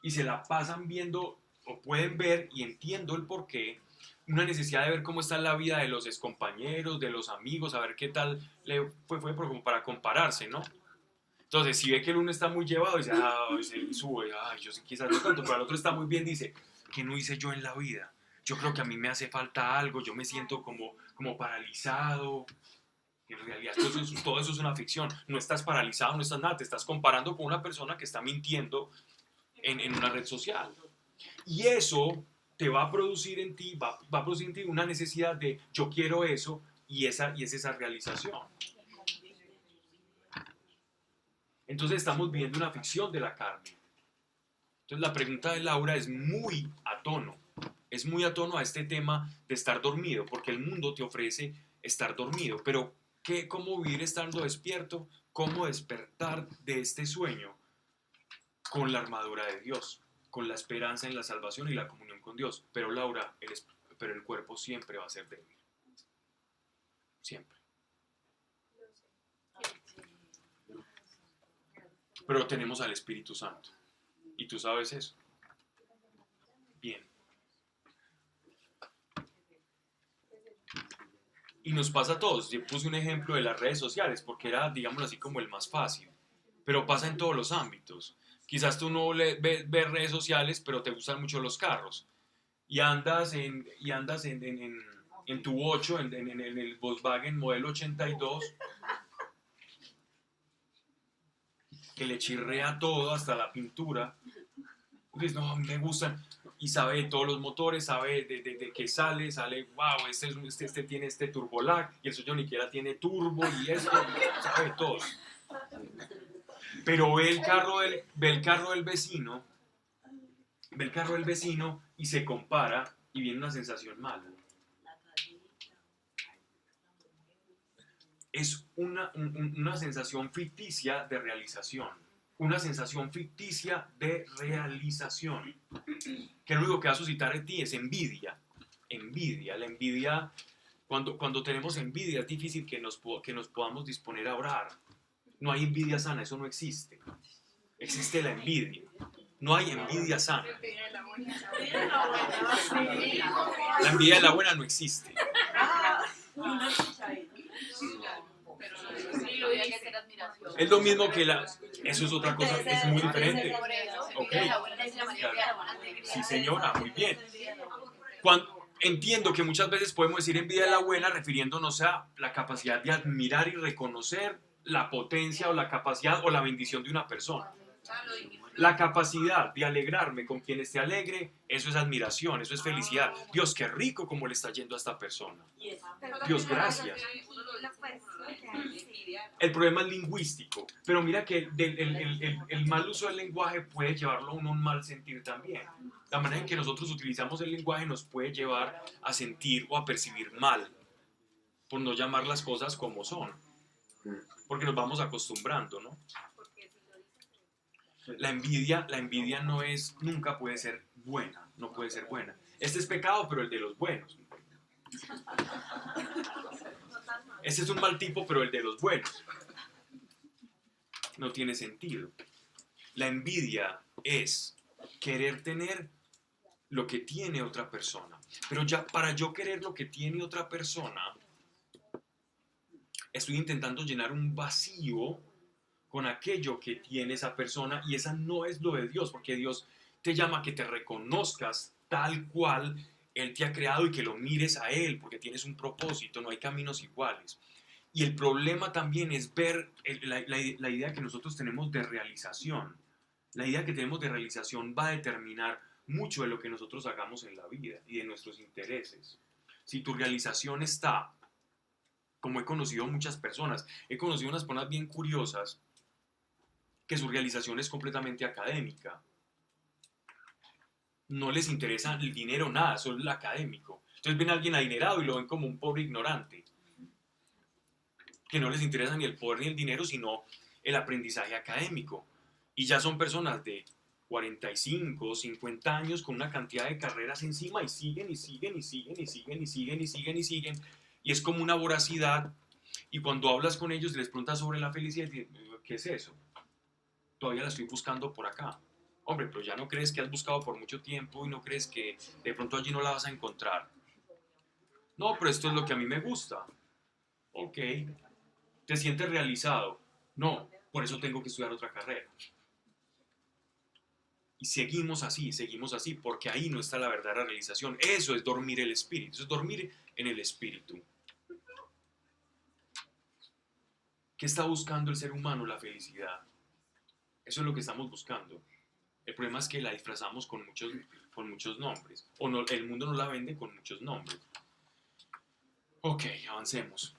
y se la pasan viendo o pueden ver, y entiendo el porqué, una necesidad de ver cómo está la vida de los excompañeros, de los amigos, a ver qué tal le fue como para compararse, ¿no? Entonces, si ve que el uno está muy llevado, dice, se sube, yo sí quizás no tanto, pero el otro está muy bien, dice, ¿qué no hice yo en la vida? Yo creo que a mí me hace falta algo, yo me siento como paralizado. En realidad, todo eso es una ficción. No estás paralizado, no estás nada, te estás comparando con una persona que está mintiendo en una red social. Y eso te va a producir en ti, va a producir en ti una necesidad de yo quiero eso, y es esa realización. Entonces estamos viendo una ficción de la carne. Entonces la pregunta de Laura es muy a tono a este tema de estar dormido, porque el mundo te ofrece estar dormido, pero ¿cómo vivir estando despierto? ¿Cómo despertar de este sueño? Con la armadura de Dios, con la esperanza en la salvación y la comunión con Dios. Pero Laura, el cuerpo siempre va a ser débil. Siempre. Pero tenemos al Espíritu Santo. ¿Y tú sabes eso? Bien. Y nos pasa a todos. Yo puse un ejemplo de las redes sociales porque era, digámoslo así, como el más fácil. Pero pasa en todos los ámbitos. Quizás tú no ves redes sociales, pero te gustan mucho los carros. Y andas en tu 8, en el Volkswagen modelo 82, que le chirrea todo, hasta la pintura. Dices, no, a mí me gustan. Y sabe de todos los motores, sabe de qué sale, wow, este tiene este turbolag, y el suyo ni siquiera tiene turbo, y eso, sabe todo. Pero ve el carro del vecino, y se compara, y viene una sensación mala. Es una sensación ficticia de realización. Una sensación ficticia de realización. Que lo único que va a suscitar en ti es envidia. La envidia, cuando tenemos envidia, es difícil que nos podamos disponer a orar. No hay envidia sana, eso no existe. Existe la envidia. No hay envidia sana. La envidia de la buena no existe. Es lo mismo que eso es otra cosa, es muy diferente. Ok. Sí, señora, muy bien. Entiendo que muchas veces podemos decir envidia de la buena refiriéndonos a la capacidad de admirar y reconocer la potencia o la capacidad o la bendición de una persona. La capacidad de alegrarme con quien esté alegre, eso es admiración, eso es felicidad. Dios, qué rico como le está yendo a esta persona. Dios, gracias. El problema es lingüístico, pero mira que el mal uso del lenguaje puede llevarlo a uno a un mal sentir también. La manera en que nosotros utilizamos el lenguaje nos puede llevar a sentir o a percibir mal, por no llamar las cosas como son, porque nos vamos acostumbrando, ¿no? La envidia nunca puede ser buena, no puede ser buena. Este es pecado, pero el de los buenos. Este es un mal tipo, pero el de los buenos. No tiene sentido. La envidia es querer tener lo que tiene otra persona. Pero ya para yo querer lo que tiene otra persona, Estoy intentando llenar un vacío con aquello que tiene esa persona y esa no es lo de Dios, porque Dios te llama a que te reconozcas tal cual Él te ha creado y que lo mires a Él, porque tienes un propósito, no hay caminos iguales. Y el problema también es ver la idea que nosotros tenemos de realización. La idea que tenemos de realización va a determinar mucho de lo que nosotros hagamos en la vida y de nuestros intereses. Si tu realización está, como he conocido muchas personas, he conocido unas personas bien curiosas que su realización es completamente académica. No les interesa el dinero, nada, solo el académico. Entonces ven a alguien adinerado y lo ven como un pobre ignorante, que no les interesa ni el poder ni el dinero, sino el aprendizaje académico. Y ya son personas de 45, 50 años con una cantidad de carreras encima y siguen y siguen y siguen y siguen y siguen y siguen y siguen. Y es como una voracidad. Y cuando hablas con ellos, les preguntas sobre la felicidad y dicen, ¿qué es eso? Todavía la estoy buscando por acá. Hombre, pero ya no crees que has buscado por mucho tiempo y no crees que de pronto allí no la vas a encontrar. No, pero esto es lo que a mí me gusta. Ok. ¿Te sientes realizado? No, por eso tengo que estudiar otra carrera. Y seguimos así, porque ahí no está la verdadera realización. Eso es dormir el espíritu, eso es dormir en el espíritu. ¿Qué está buscando el ser humano? La felicidad. Eso es lo que estamos buscando. El problema es que la disfrazamos con muchos nombres. O no, el mundo no la vende con muchos nombres. Ok, avancemos.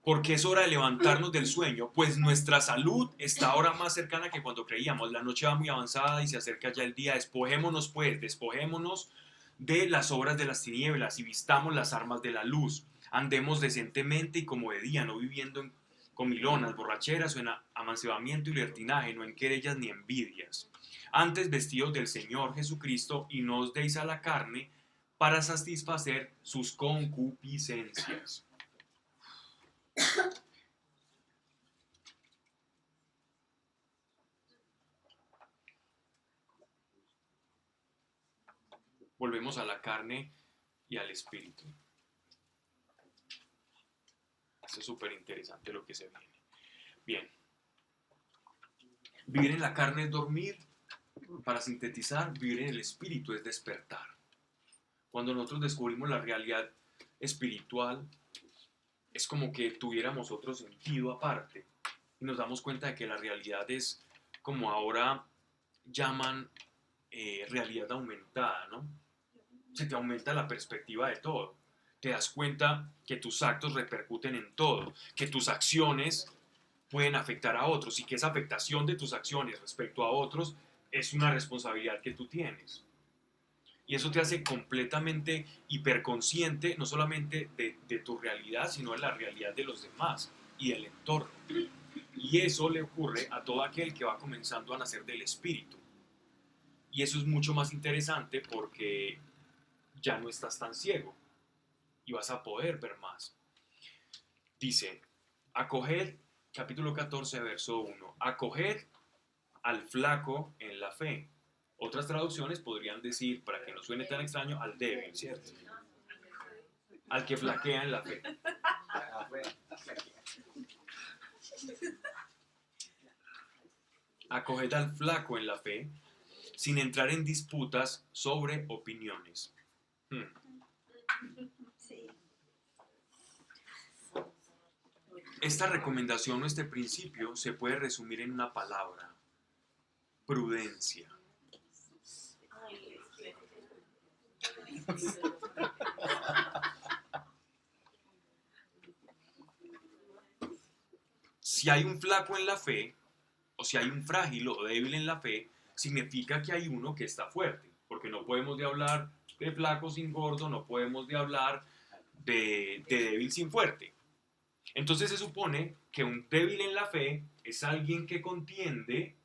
Porque es hora de levantarnos del sueño, pues nuestra salud está ahora más cercana que cuando creíamos. La noche va muy avanzada y se acerca ya el día. Despojémonos pues, despojémonos de las obras de las tinieblas y vistamos las armas de la luz. Andemos decentemente y como de día, no viviendo en comilonas, borracheras o en amancebamiento y libertinaje, no en querellas ni envidias. Antes vestidos del Señor Jesucristo y no os deis a la carne para satisfacer sus concupiscencias. Volvemos a la carne y al espíritu. Esto es súper interesante lo que se viene. Bien. Vivir en la carne es dormir. Para sintetizar, vivir en el espíritu es despertar. Cuando nosotros descubrimos la realidad espiritual, es como que tuviéramos otro sentido aparte. Y nos damos cuenta de que la realidad es como ahora llaman realidad aumentada, ¿no? Se te aumenta la perspectiva de todo. Te das cuenta que tus actos repercuten en todo, que tus acciones pueden afectar a otros y que esa afectación de tus acciones respecto a otros es una responsabilidad que tú tienes. Y eso te hace completamente hiperconsciente, no solamente de tu realidad, sino de la realidad de los demás y del entorno. Y eso le ocurre a todo aquel que va comenzando a nacer del espíritu. Y eso es mucho más interesante porque ya no estás tan ciego y vas a poder ver más. Dice, acoged, capítulo 14, verso 1, acoged al flaco en la fe. Otras traducciones podrían decir, para que no suene tan extraño, al débil, ¿cierto? Al que flaquea en la fe. Acoged al flaco en la fe, sin entrar en disputas sobre opiniones. Esta recomendación o este principio se puede resumir en una palabra: prudencia. Si hay un flaco en la fe, o si hay un frágil o débil en la fe, significa que hay uno que está fuerte, porque no podemos de hablar de flaco sin gordo, no podemos de hablar de débil sin fuerte. Entonces se supone que un débil en la fe es alguien que contiende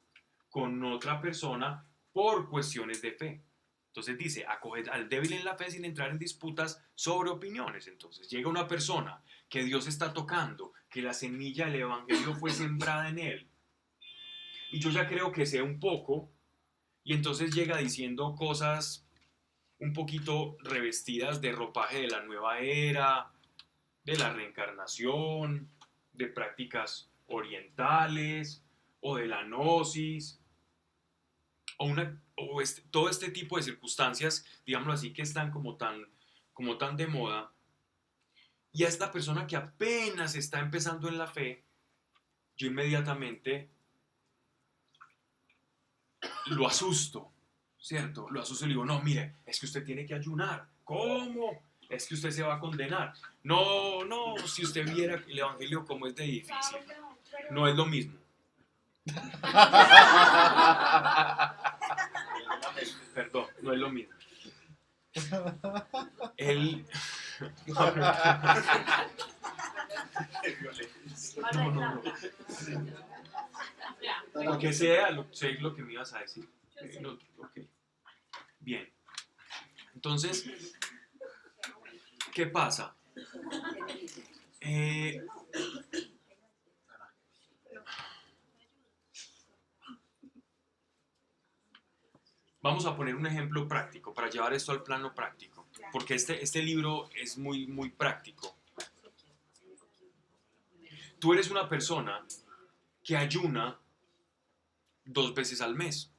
con otra persona por cuestiones de fe. Entonces dice, acoged al débil en la fe sin entrar en disputas sobre opiniones. Entonces llega una persona que Dios está tocando, que la semilla del evangelio fue sembrada en él, y yo ya creo que sé un poco, y entonces llega diciendo cosas un poquito revestidas de ropaje de la nueva era, de la reencarnación, de prácticas orientales o de la gnosis, todo este tipo de circunstancias, digámoslo así, que están como tan de moda. Y a esta persona que apenas está empezando en la fe, yo inmediatamente lo asusto, ¿cierto? Lo asusto y le digo, no, mire, es que usted tiene que ayunar. ¿Cómo? Es que usted se va a condenar. No, no, si usted viera el evangelio como es de difícil. No es lo mismo. Perdón, no es lo mismo. Él... No. Lo que sea, sé lo que me ibas a decir. No, ok. Bien. Entonces, ¿qué pasa? Vamos a poner un ejemplo práctico para llevar esto al plano práctico, porque este libro es muy, muy práctico. Tú eres una persona que ayuna 2 veces al mes,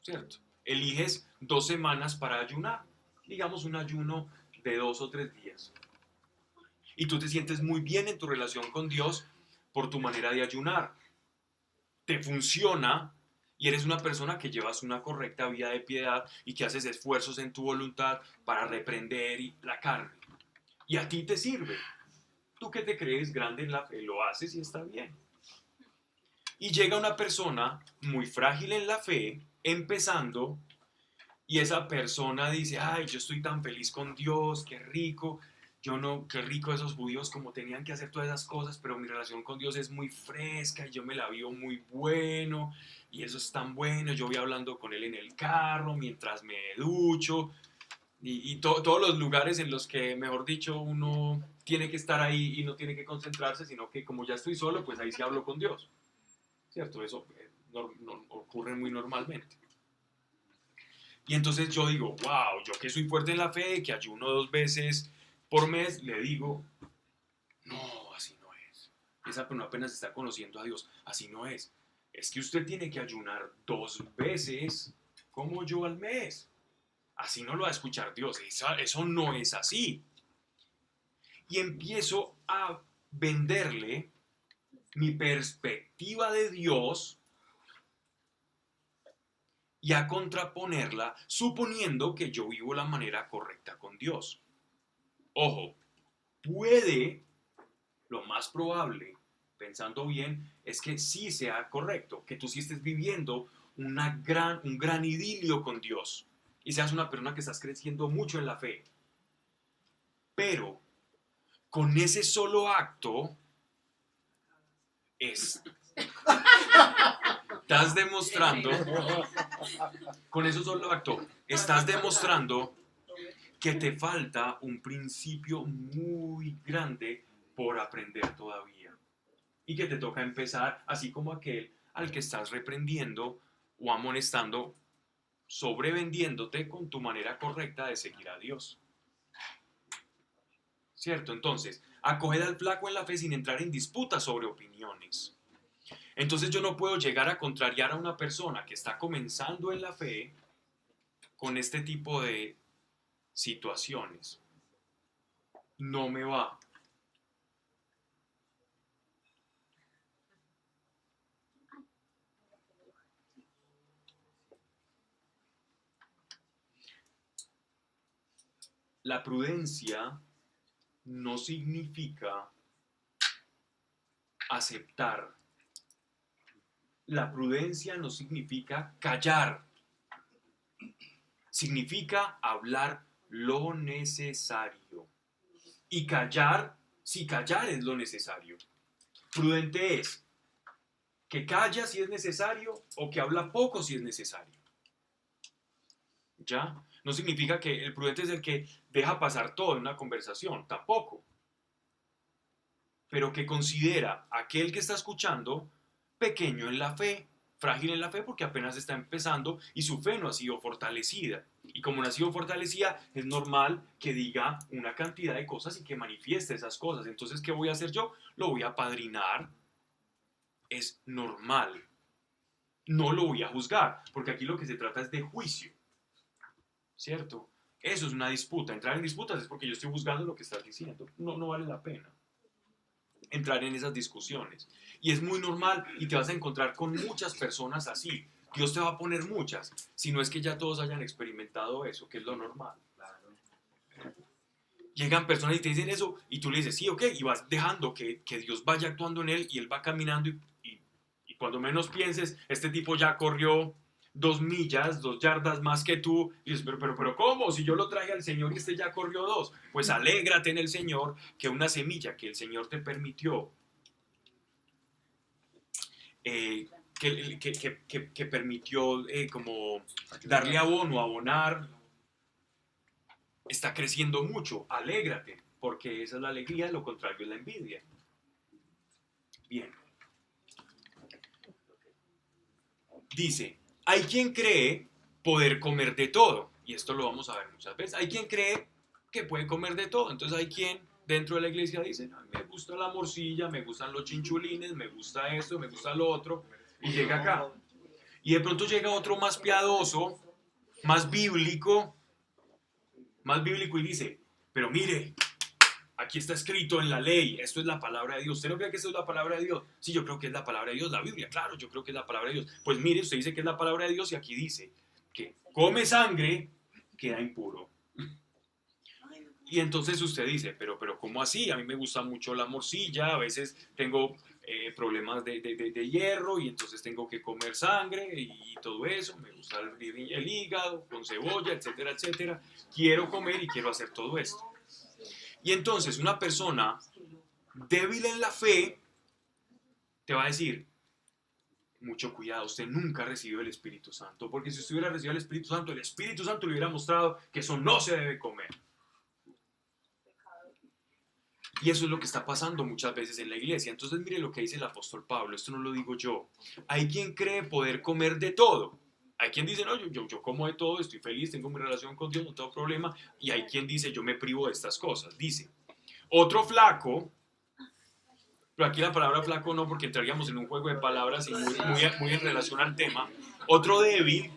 ¿cierto? Eliges 2 semanas para ayunar, digamos un ayuno de 2 o 3 días. Y tú te sientes muy bien en tu relación con Dios por tu manera de ayunar. Te funciona y eres una persona que llevas una correcta vida de piedad y que haces esfuerzos en tu voluntad para reprender la carne. Y a ti te sirve. Tú que te crees grande en la fe, lo haces y está bien. Y llega una persona muy frágil en la fe, empezando, y esa persona dice, ay, yo estoy tan feliz con Dios, qué rico, qué rico esos judíos como tenían que hacer todas esas cosas, pero mi relación con Dios es muy fresca y yo me la vivo muy bueno, y eso es tan bueno, yo voy hablando con Él en el carro, mientras me ducho, y todos los lugares en los que, mejor dicho, uno tiene que estar ahí y no tiene que concentrarse, sino que como ya estoy solo, pues ahí sí hablo con Dios. ¿Cierto? Eso no ocurre muy normalmente. Y entonces yo digo, wow, yo que soy fuerte en la fe, que ayuno 2 veces por mes, le digo, no, así no es. Esa persona apenas está conociendo a Dios, así no es. Es que usted tiene que ayunar 2 veces como yo al mes. Así no lo va a escuchar Dios, eso no es así. Y empiezo a venderle mi perspectiva de Dios y a contraponerla suponiendo que yo vivo la manera correcta con Dios. Ojo, lo más probable, pensando bien, es que sí sea correcto, que tú sí estés viviendo un gran idilio con Dios y seas una persona que estás creciendo mucho en la fe. Pero con ese solo acto estás demostrando, con eso solo acto, estás demostrando que te falta un principio muy grande por aprender todavía. Y que te toca empezar, así como aquel al que estás reprendiendo o amonestando, sobrevendiéndote con tu manera correcta de seguir a Dios. ¿Cierto? Entonces, acoged al flaco en la fe sin entrar en disputas sobre opiniones. Entonces yo no puedo llegar a contrariar a una persona que está comenzando en la fe con este tipo de situaciones. No me va. La prudencia no significa aceptar. La prudencia no significa callar. Significa hablar lo necesario. Y callar, si callar es lo necesario. Prudente es que calla si es necesario o que habla poco si es necesario. ¿Ya? No significa que el prudente es el que deja pasar todo en una conversación, tampoco. Pero que considera a aquel que está escuchando pequeño en la fe, frágil en la fe porque apenas está empezando y su fe no ha sido fortalecida. Y como no ha sido fortalecida, es normal que diga una cantidad de cosas y que manifieste esas cosas. Entonces, ¿qué voy a hacer yo? Lo voy a apadrinar. Es normal. No lo voy a juzgar, porque aquí lo que se trata es de juicio. ¿Cierto? Eso es una disputa. Entrar en disputas es porque yo estoy juzgando lo que estás diciendo. No vale la pena entrar en esas discusiones. Y es muy normal y te vas a encontrar con muchas personas así. Dios te va a poner muchas, si no es que ya todos hayan experimentado eso, que es lo normal. Llegan personas y te dicen eso y tú le dices, sí, ok, y vas dejando que Dios vaya actuando en él y él va caminando y cuando menos pienses, este tipo ya corrió 2 millas, 2 yardas más que tú, y dices, pero ¿cómo? Si yo lo traje al Señor y este ya corrió 2. Pues alégrate en el Señor que una semilla que el Señor te permitió, que permitió como darle abono, abonar, está creciendo mucho. Alégrate, porque esa es la alegría, lo contrario es la envidia. Bien. Dice, hay quien cree poder comer de todo, y esto lo vamos a ver muchas veces. Hay quien cree que puede comer de todo, entonces hay quien dentro de la iglesia dice, no, me gusta la morcilla, me gustan los chinchulines, me gusta esto, me gusta lo otro, y llega acá. Y de pronto llega otro más piadoso, más bíblico y dice, pero mire, aquí está escrito en la ley, esto es la palabra de Dios. ¿Usted no cree que esto es la palabra de Dios? Sí, yo creo que es la palabra de Dios, la Biblia, claro, yo creo que es la palabra de Dios. Pues mire, usted dice que es la palabra de Dios y aquí dice que come sangre, queda impuro. Y entonces usted dice, pero ¿cómo así? A mí me gusta mucho la morcilla, a veces tengo problemas de hierro y entonces tengo que comer sangre y todo eso, me gusta el hígado con cebolla, etcétera, etcétera. Quiero comer y quiero hacer todo esto. Y entonces una persona débil en la fe te va a decir, mucho cuidado, usted nunca recibió el Espíritu Santo, porque si usted hubiera recibido el Espíritu Santo le hubiera mostrado que eso no se debe comer. Y eso es lo que está pasando muchas veces en la iglesia. Entonces mire lo que dice el apóstol Pablo, esto no lo digo yo. Hay quien cree poder comer de todo. Hay quien dice, no, yo como de todo, estoy feliz, tengo mi relación con Dios, no tengo problema. Y hay quien dice, yo me privo de estas cosas. Dice, otro flaco, pero aquí la palabra flaco no, porque entraríamos en un juego de palabras y muy en relación al tema. Otro débil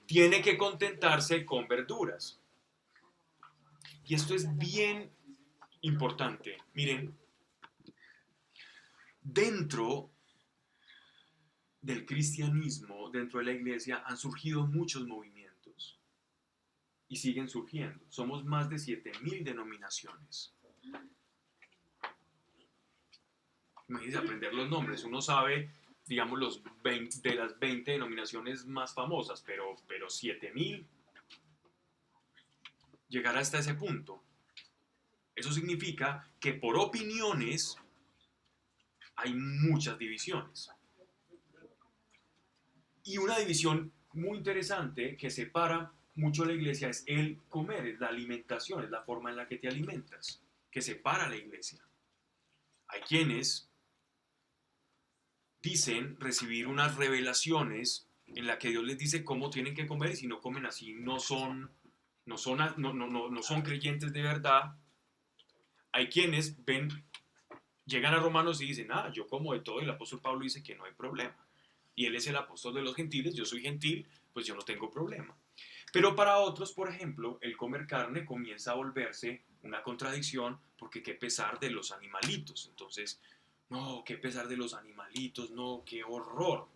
tiene que contentarse con verduras. Y esto es bien importante. Miren, dentro del cristianismo, dentro de la iglesia, han surgido muchos movimientos y siguen surgiendo. Somos más de 7,000 denominaciones. Imagínense aprender los nombres. Uno sabe, digamos, de las 20 denominaciones más famosas, pero 7,000, llegar hasta ese punto. Eso significa que por opiniones hay muchas divisiones. Y una división muy interesante que separa mucho la iglesia es el comer, es la alimentación, es la forma en la que te alimentas, que separa la iglesia. Hay quienes dicen recibir unas revelaciones en las que Dios les dice cómo tienen que comer y si no comen así no son creyentes de verdad. Hay quienes llegan a Romanos y dicen, yo como de todo, y el apóstol Pablo dice que no hay problema. Y él es el apóstol de los gentiles, yo soy gentil, pues yo no tengo problema. Pero para otros, por ejemplo, el comer carne comienza a volverse una contradicción, porque qué pesar de los animalitos. Entonces, no, qué pesar de los animalitos, no, qué horror.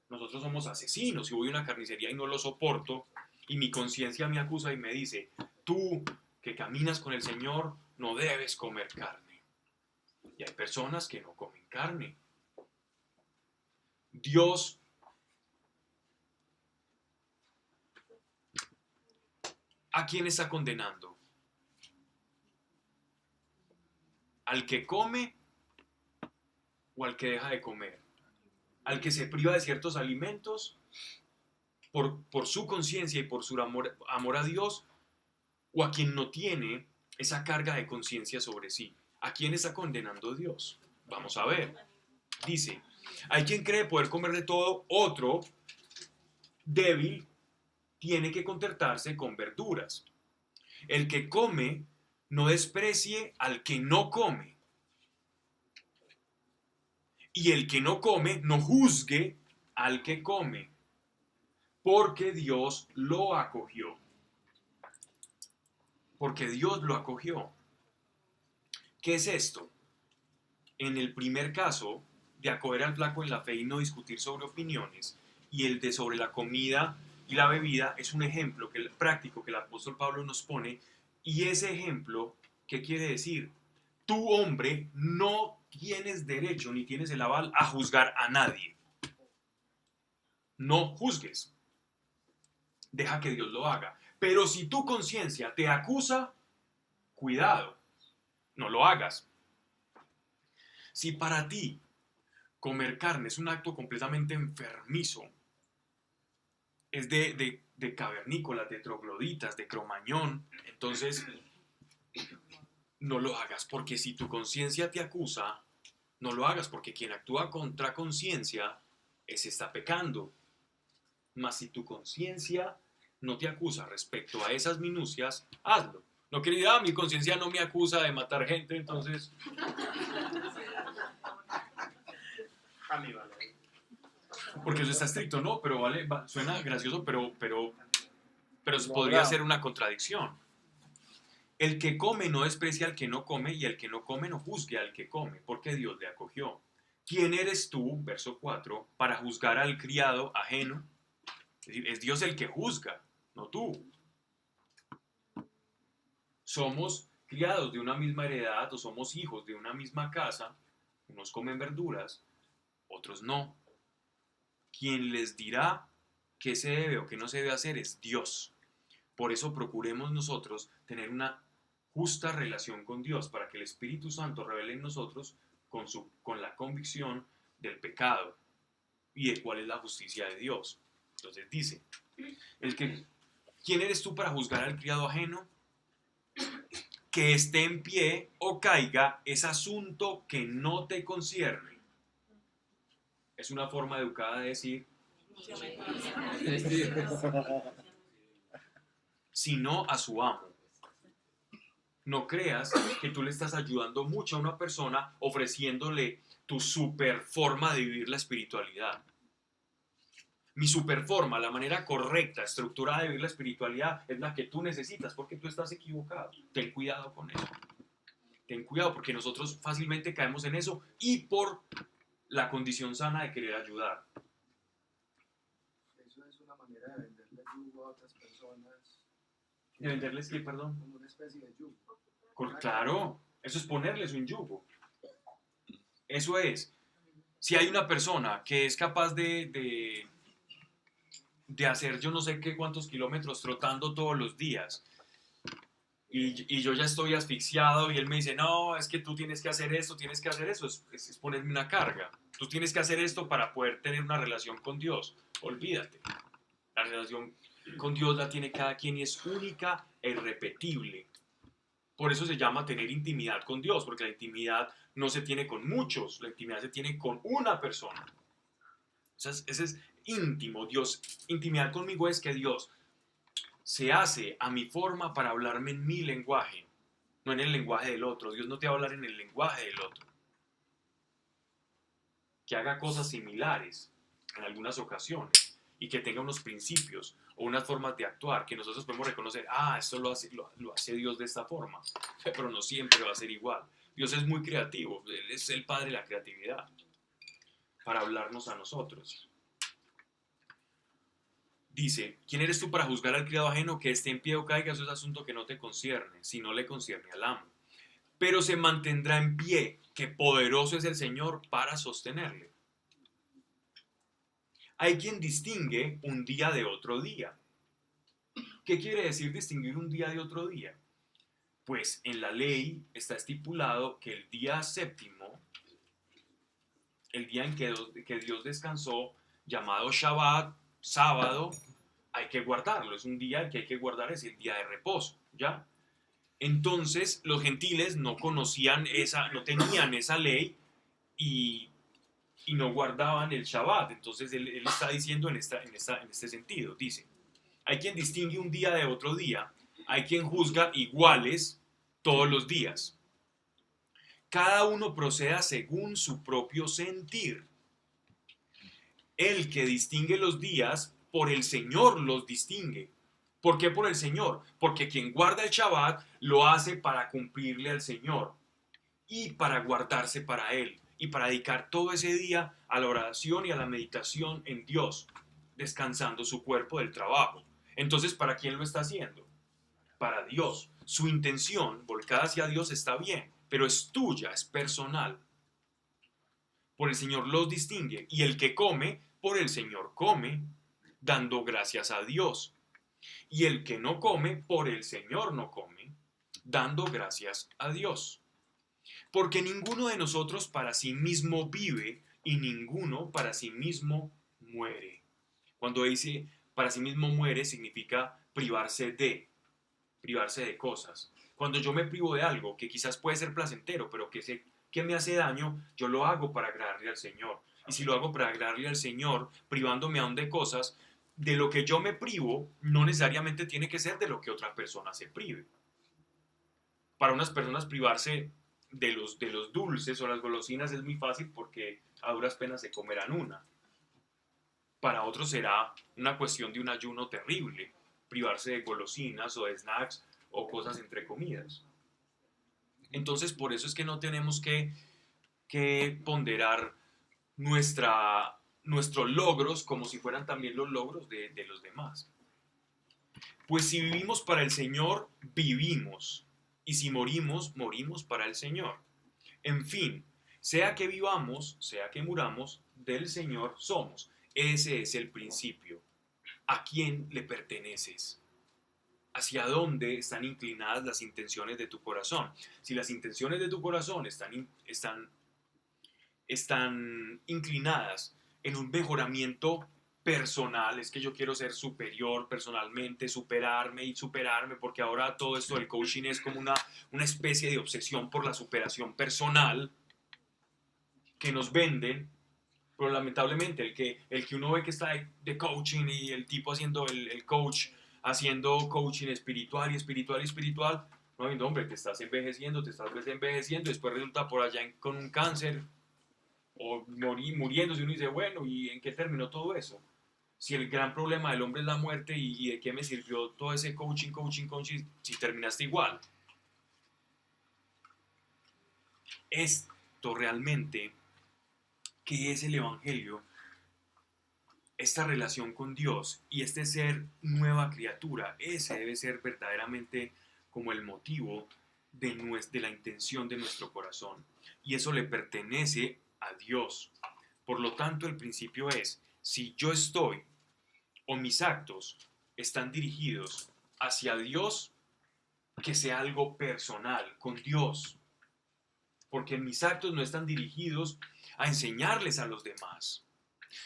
Nosotros somos asesinos, si voy a una carnicería y no lo soporto, y mi conciencia me acusa y me dice, tú que caminas con el Señor, no debes comer carne. Y hay personas que no comen carne. Dios ¿a quién está condenando? ¿Al que come o al que deja de comer? ¿Al que se priva de ciertos alimentos por su conciencia y por su amor a Dios? ¿O a quien no tiene esa carga de conciencia sobre sí? ¿A quién está condenando Dios? Vamos a ver. Dice, Hay quien cree poder comer de todo, otro débil tiene que contentarse con verduras. El que come no desprecie al que no come. Y el que no come no juzgue al que come, porque Dios lo acogió. Porque Dios lo acogió. ¿Qué es esto? En el primer caso, de acoger al flaco en la fe y no discutir sobre opiniones, y el de sobre la comida y la bebida es un ejemplo práctico que el apóstol Pablo nos pone, y ese ejemplo, ¿qué quiere decir? Tú, hombre, no tienes derecho ni tienes el aval a juzgar a nadie. No juzgues. Deja que Dios lo haga. Pero si tu conciencia te acusa, cuidado, no lo hagas. Si para ti comer carne es un acto completamente enfermizo, es de cavernícolas, de trogloditas, de cromañón, entonces no lo hagas, porque si tu conciencia te acusa, no lo hagas, porque quien actúa contra conciencia está pecando. Mas si tu conciencia no te acusa respecto a esas minucias, hazlo. No, querida, mi conciencia no me acusa de matar gente, entonces... A mí vale. Porque eso está estricto, ¿no? Pero vale, suena gracioso, pero podría ser una contradicción. El que come no desprecia al que no come, y el que no come no juzgue al que come, porque Dios le acogió. ¿Quién eres tú, verso 4, para juzgar al criado ajeno? Es decir, es Dios el que juzga, no tú. Somos criados de una misma heredad, o somos hijos de una misma casa. Unos comen verduras, otros no. Quien les dirá qué se debe o qué no se debe hacer es Dios. Por eso procuremos nosotros tener una justa relación con Dios, para que el Espíritu Santo revele en nosotros con la convicción del pecado y de cuál es la justicia de Dios. Entonces dice, ¿quién eres tú para juzgar al criado ajeno? Que esté en pie o caiga es asunto que no te concierne. Es una forma educada de decir, sino a su amo. No creas que tú le estás ayudando mucho a una persona ofreciéndole tu super forma de vivir la espiritualidad. Mi super forma, la manera correcta, estructurada de vivir la espiritualidad es la que tú necesitas, porque tú estás equivocado. Ten cuidado con eso. Ten cuidado, porque nosotros fácilmente caemos en eso, y por la condición sana de querer ayudar. Eso es una manera de venderle yugo a otras personas. ¿De venderles qué, perdón? Como una especie de yugo. Claro, eso es ponerles un yugo. Eso es. Si hay una persona que es capaz de hacer yo no sé qué cuántos kilómetros trotando todos los días, y yo ya estoy asfixiado, y él me dice, no, es que tú tienes que hacer esto, tienes que hacer eso, es ponerme una carga. Tú tienes que hacer esto para poder tener una relación con Dios. Olvídate. La relación con Dios la tiene cada quien y es única e irrepetible. Por eso se llama tener intimidad con Dios, porque la intimidad no se tiene con muchos, la intimidad se tiene con una persona. Ese es íntimo. Dios, intimidad conmigo es que Dios se hace a mi forma para hablarme en mi lenguaje, no en el lenguaje del otro. Dios no te va a hablar en el lenguaje del otro. Que haga cosas similares en algunas ocasiones y que tenga unos principios o unas formas de actuar que nosotros podemos reconocer, esto lo hace Dios de esta forma, pero no siempre va a ser igual. Dios es muy creativo, Él es el Padre de la creatividad para hablarnos a nosotros. Dice, ¿quién eres tú para juzgar al criado ajeno? Que esté en pie o caiga, eso es asunto que no te concierne, si no le concierne al amo. Pero se mantendrá en pie, que poderoso es el Señor para sostenerle. Hay quien distingue un día de otro día. ¿Qué quiere decir distinguir un día de otro día? Pues en la ley está estipulado que el día séptimo, el día en que Dios descansó, llamado Shabbat, sábado, hay que guardarlo. Es un día que hay que guardar, es el día de reposo, ¿ya? Entonces los gentiles no conocían no tenían esa ley, y y no guardaban el Shabbat. Entonces él está diciendo en este sentido, dice, hay quien distingue un día de otro día, hay quien juzga iguales todos los días. Cada uno proceda según su propio sentir. El que distingue los días, por el Señor los distingue. ¿Por qué por el Señor? Porque quien guarda el Shabbat lo hace para cumplirle al Señor y para guardarse para Él y para dedicar todo ese día a la oración y a la meditación en Dios, descansando su cuerpo del trabajo. Entonces, ¿para quién lo está haciendo? Para Dios. Su intención volcada hacia Dios está bien, pero es tuya, es personal. Por el Señor los distingue, y el que come, por el Señor come, dando gracias a Dios. Y el que no come, por el Señor no come, dando gracias a Dios. Porque ninguno de nosotros para sí mismo vive, y ninguno para sí mismo muere. Cuando dice para sí mismo muere, significa privarse de cosas. Cuando yo me privo de algo que quizás puede ser placentero, pero que sé que me hace daño, yo lo hago para agradarle al Señor. Y si lo hago para agradarle al Señor, privándome aún de cosas, de lo que yo me privo, no necesariamente tiene que ser de lo que otra persona se prive. Para unas personas privarse de los dulces o las golosinas es muy fácil porque a duras penas se comerán una. Para otros será una cuestión de un ayuno terrible, privarse de golosinas o de snacks o cosas entre comidas. Entonces, por eso es que no tenemos que ponderar nuestros logros como si fueran también los logros de los demás. Pues si vivimos para el Señor, vivimos. Y si morimos, morimos para el Señor. En fin, sea que vivamos, sea que muramos, del Señor somos. Ese es el principio. ¿A quién le perteneces? ¿Hacia dónde están inclinadas las intenciones de tu corazón? Si las intenciones de tu corazón están inclinadas en un mejoramiento personal, es que yo quiero ser superior personalmente, superarme y superarme, porque ahora todo esto del coaching es como una especie de obsesión por la superación personal que nos venden, pero lamentablemente el que uno ve que está de coaching y el tipo haciendo el coach, haciendo coaching espiritual y espiritual y espiritual, no, hombre, te estás envejeciendo, después resulta por allá con un cáncer o muriéndose, uno dice, bueno, ¿y en qué terminó todo eso? Si el gran problema del hombre es la muerte, ¿y de qué me sirvió todo ese coaching, si terminaste igual? Esto realmente, ¿qué es el Evangelio? Esta relación con Dios y este ser nueva criatura, ese debe ser verdaderamente como el motivo de la intención de nuestro corazón. Y eso le pertenece a Dios. Por lo tanto, el principio es, si yo estoy o mis actos están dirigidos hacia Dios, que sea algo personal, con Dios. Porque mis actos no están dirigidos a enseñarles a los demás.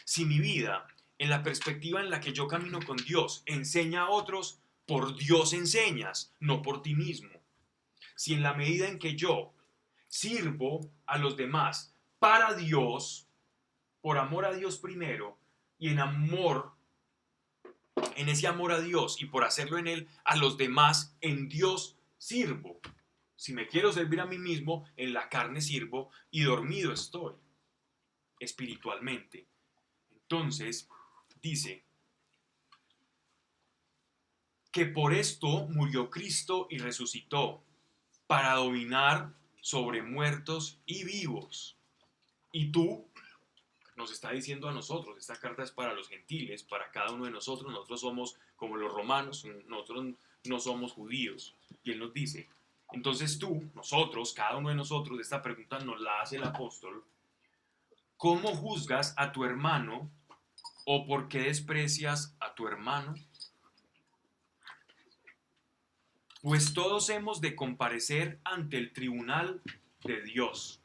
Si mi vida, en la perspectiva en la que yo camino con Dios, enseña a otros, por Dios enseñas, no por ti mismo. Si en la medida en que yo sirvo a los demás para Dios, por amor a Dios primero, y en ese amor a Dios y por hacerlo en Él, a los demás, en Dios sirvo. Si me quiero servir a mí mismo, en la carne sirvo y dormido estoy espiritualmente. Entonces, dice que por esto murió Cristo y resucitó, para dominar sobre muertos y vivos. Y tú, nos está diciendo a nosotros, esta carta es para los gentiles, para cada uno de nosotros somos como los romanos, nosotros no somos judíos. Y él nos dice, entonces tú, nosotros, cada uno de nosotros, esta pregunta nos la hace el apóstol, ¿cómo juzgas a tu hermano o por qué desprecias a tu hermano? Pues todos hemos de comparecer ante el tribunal de Dios,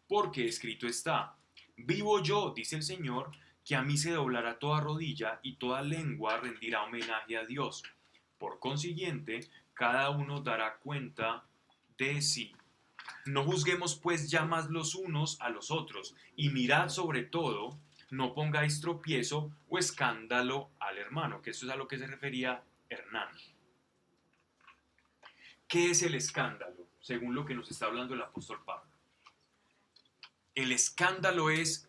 porque escrito está, vivo yo, dice el Señor, que a mí se doblará toda rodilla y toda lengua rendirá homenaje a Dios. Por consiguiente, cada uno dará cuenta de sí No juzguemos pues ya más los unos a los otros, y mirad sobre todo, no pongáis tropiezo o escándalo al hermano, que eso es a lo que se refería Hernán. ¿Qué es el escándalo? Según lo que nos está hablando el apóstol Pablo. El escándalo es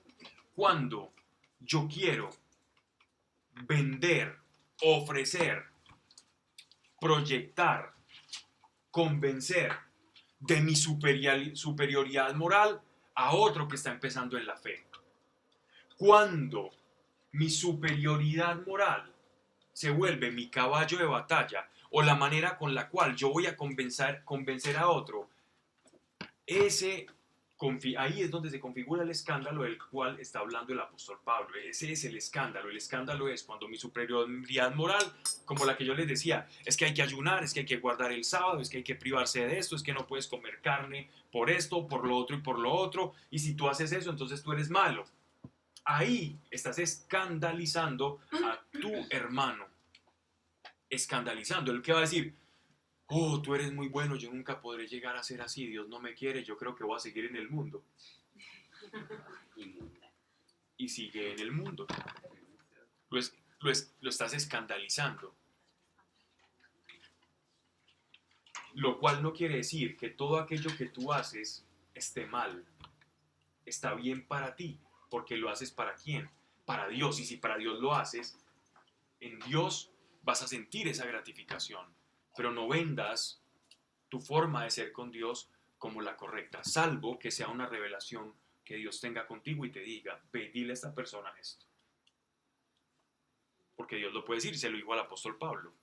cuando yo quiero vender, ofrecer, proyectar, convencer de mi superioridad moral a otro que está empezando en la fe. Cuando mi superioridad moral se vuelve mi caballo de batalla o la manera con la cual yo voy a convencer a otro, ahí es donde se configura el escándalo del cual está hablando el apóstol Pablo. Ese es el escándalo. El escándalo es cuando mi superioridad moral, como la que yo les decía, es que hay que ayunar, es que hay que guardar el sábado, es que hay que privarse de esto, es que no puedes comer carne por esto, por lo otro y por lo otro, y si tú haces eso, entonces tú eres malo. Ahí estás escandalizando a tu hermano. Escandalizando. El que va a decir, oh, tú eres muy bueno, yo nunca podré llegar a ser así, Dios no me quiere, yo creo que voy a seguir en el mundo. Y sigue en el mundo. Lo estás escandalizando. Lo cual no quiere decir que todo aquello que tú haces esté mal. Está bien para ti, porque lo haces para quién? Para Dios. Y si para Dios lo haces, en Dios vas a sentir esa gratificación. Pero no vendas tu forma de ser con Dios como la correcta, salvo que sea una revelación que Dios tenga contigo y te diga, ve, dile a esta persona esto. Porque Dios lo puede decir, se lo dijo al apóstol Pablo.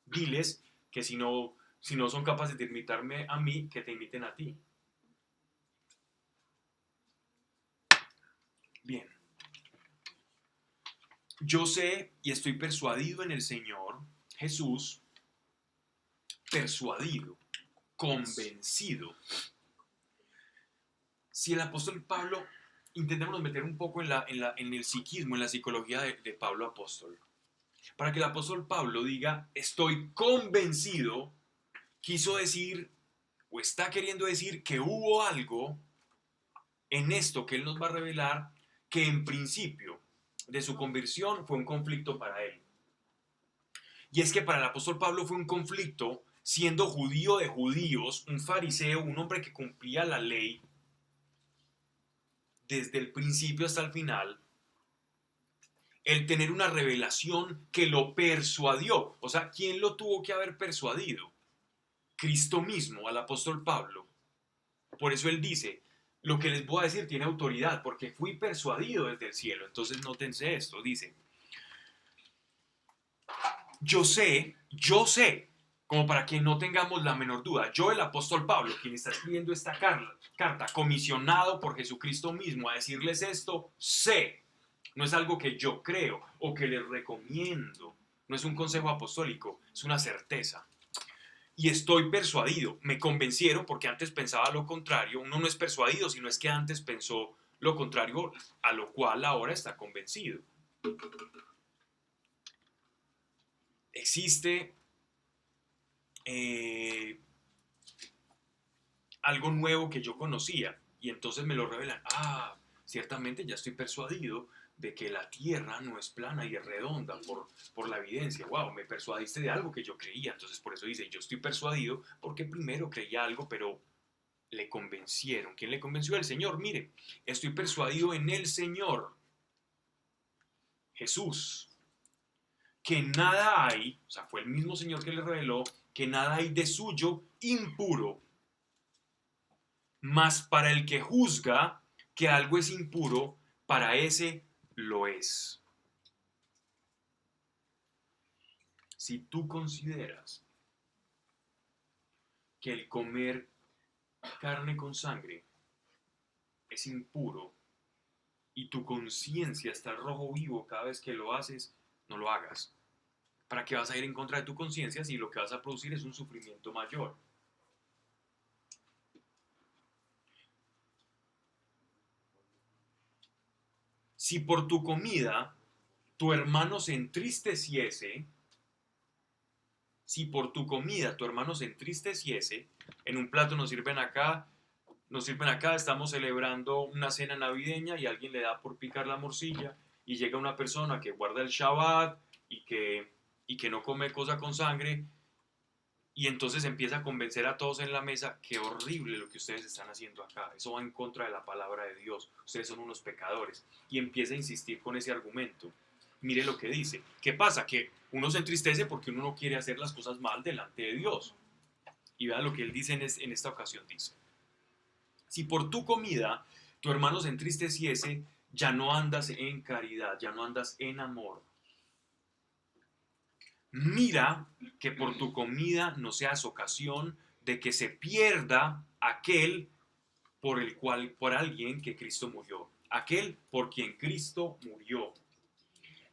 Diles que si no son capaces de imitarme a mí, que te imiten a ti. Bien. Yo sé y estoy persuadido en el Señor Jesús, persuadido, convencido. Si el apóstol Pablo, intentemos meter un poco en el psiquismo, en la psicología de Pablo apóstol, para que el apóstol Pablo diga, estoy convencido, quiso decir, o está queriendo decir que hubo algo en esto que él nos va a revelar, que en principio de su conversión fue un conflicto para él. Y es que para el apóstol Pablo fue un conflicto, siendo judío de judíos, un fariseo, un hombre que cumplía la ley desde el principio hasta el final, el tener una revelación que lo persuadió. O sea, ¿quién lo tuvo que haber persuadido? Cristo mismo, al apóstol Pablo. Por eso él dice, lo que les voy a decir tiene autoridad, porque fui persuadido desde el cielo. Entonces nótense esto, dice, yo sé, como para que no tengamos la menor duda, yo el apóstol Pablo, quien está escribiendo esta carta, comisionado por Jesucristo mismo a decirles esto, sé, no es algo que yo creo o que les recomiendo, no es un consejo apostólico, es una certeza. Y estoy persuadido, me convencieron porque antes pensaba lo contrario, uno no es persuadido, sino es que antes pensó lo contrario, a lo cual ahora está convencido. Existe algo nuevo que yo conocía y entonces me lo revelan. Ciertamente ya estoy persuadido de que la tierra no es plana y es redonda por la evidencia. Wow, me persuadiste de algo que yo creía. Entonces por eso dice, yo estoy persuadido porque primero creía algo, pero le convencieron. ¿Quién le convenció? El Señor. Mire, estoy persuadido en el Señor Jesús, que nada hay, o sea, fue el mismo Señor que le reveló, que nada hay de suyo impuro, mas para el que juzga que algo es impuro, para ese lo es. Si tú consideras que el comer carne con sangre es impuro y tu conciencia está rojo vivo cada vez que lo haces, no lo hagas. ¿Para qué vas a ir en contra de tu conciencia si lo que vas a producir es un sufrimiento mayor? Si por tu comida tu hermano se entristeciese, Si por tu comida tu hermano se entristeciese, en un plato nos sirven acá, estamos celebrando una cena navideña y alguien le da por picar la morcilla y llega una persona que guarda el Shabbat y que no come cosa con sangre y entonces empieza a convencer a todos en la mesa, qué horrible lo que ustedes están haciendo acá, eso va en contra de la palabra de Dios, ustedes son unos pecadores, y empieza a insistir con ese argumento. Mire lo que dice. ¿Qué pasa? Que uno se entristece porque uno no quiere hacer las cosas mal delante de Dios. Y vean lo que él dice en esta ocasión. Dice, si por tu comida tu hermano se entristeciese, ya no andas en caridad, ya no andas en amor. Mira que por tu comida no seas ocasión de que se pierda aquel por alguien que Cristo murió. Aquel por quien Cristo murió.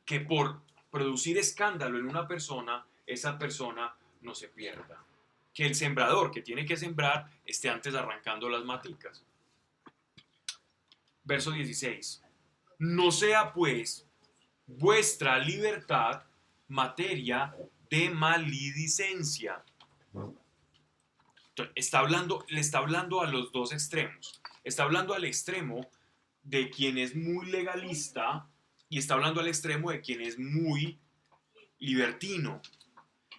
Que por producir escándalo en una persona, esa persona no se pierda. Que el sembrador que tiene que sembrar esté antes arrancando las maticas. Verso 16. No sea pues vuestra libertad materia de maledicencia. Entonces, le está hablando a los dos extremos. Está hablando al extremo de quien es muy legalista y está hablando al extremo de quien es muy libertino,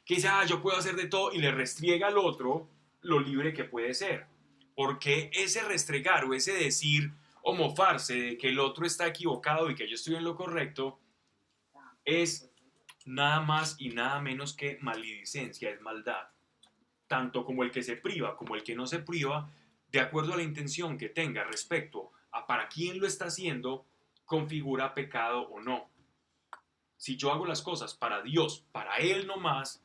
que dice, yo puedo hacer de todo y le restriega al otro lo libre que puede ser. Porque ese restregar o ese decir o mofarse de que el otro está equivocado y que yo estoy en lo correcto es nada más y nada menos que maledicencia, es maldad. Tanto como el que se priva como el que no se priva, de acuerdo a la intención que tenga respecto a para quién lo está haciendo, configura pecado o no. Si yo hago las cosas para Dios, para Él nomás,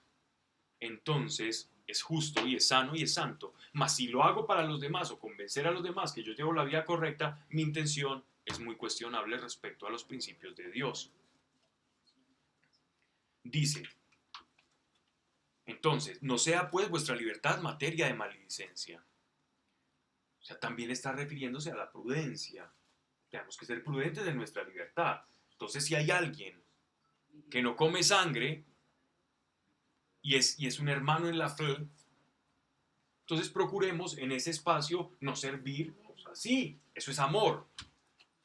entonces es justo y es sano y es santo. Mas si lo hago para los demás o convencer a los demás que yo llevo la vida correcta, mi intención es muy cuestionable respecto a los principios de Dios. Dice, entonces, no sea pues vuestra libertad materia de maledicencia. O sea, también está refiriéndose a la prudencia. Tenemos que ser prudentes de nuestra libertad. Entonces, si hay alguien que no come sangre y es un hermano en la fe, entonces procuremos en ese espacio no servir así. Eso es amor.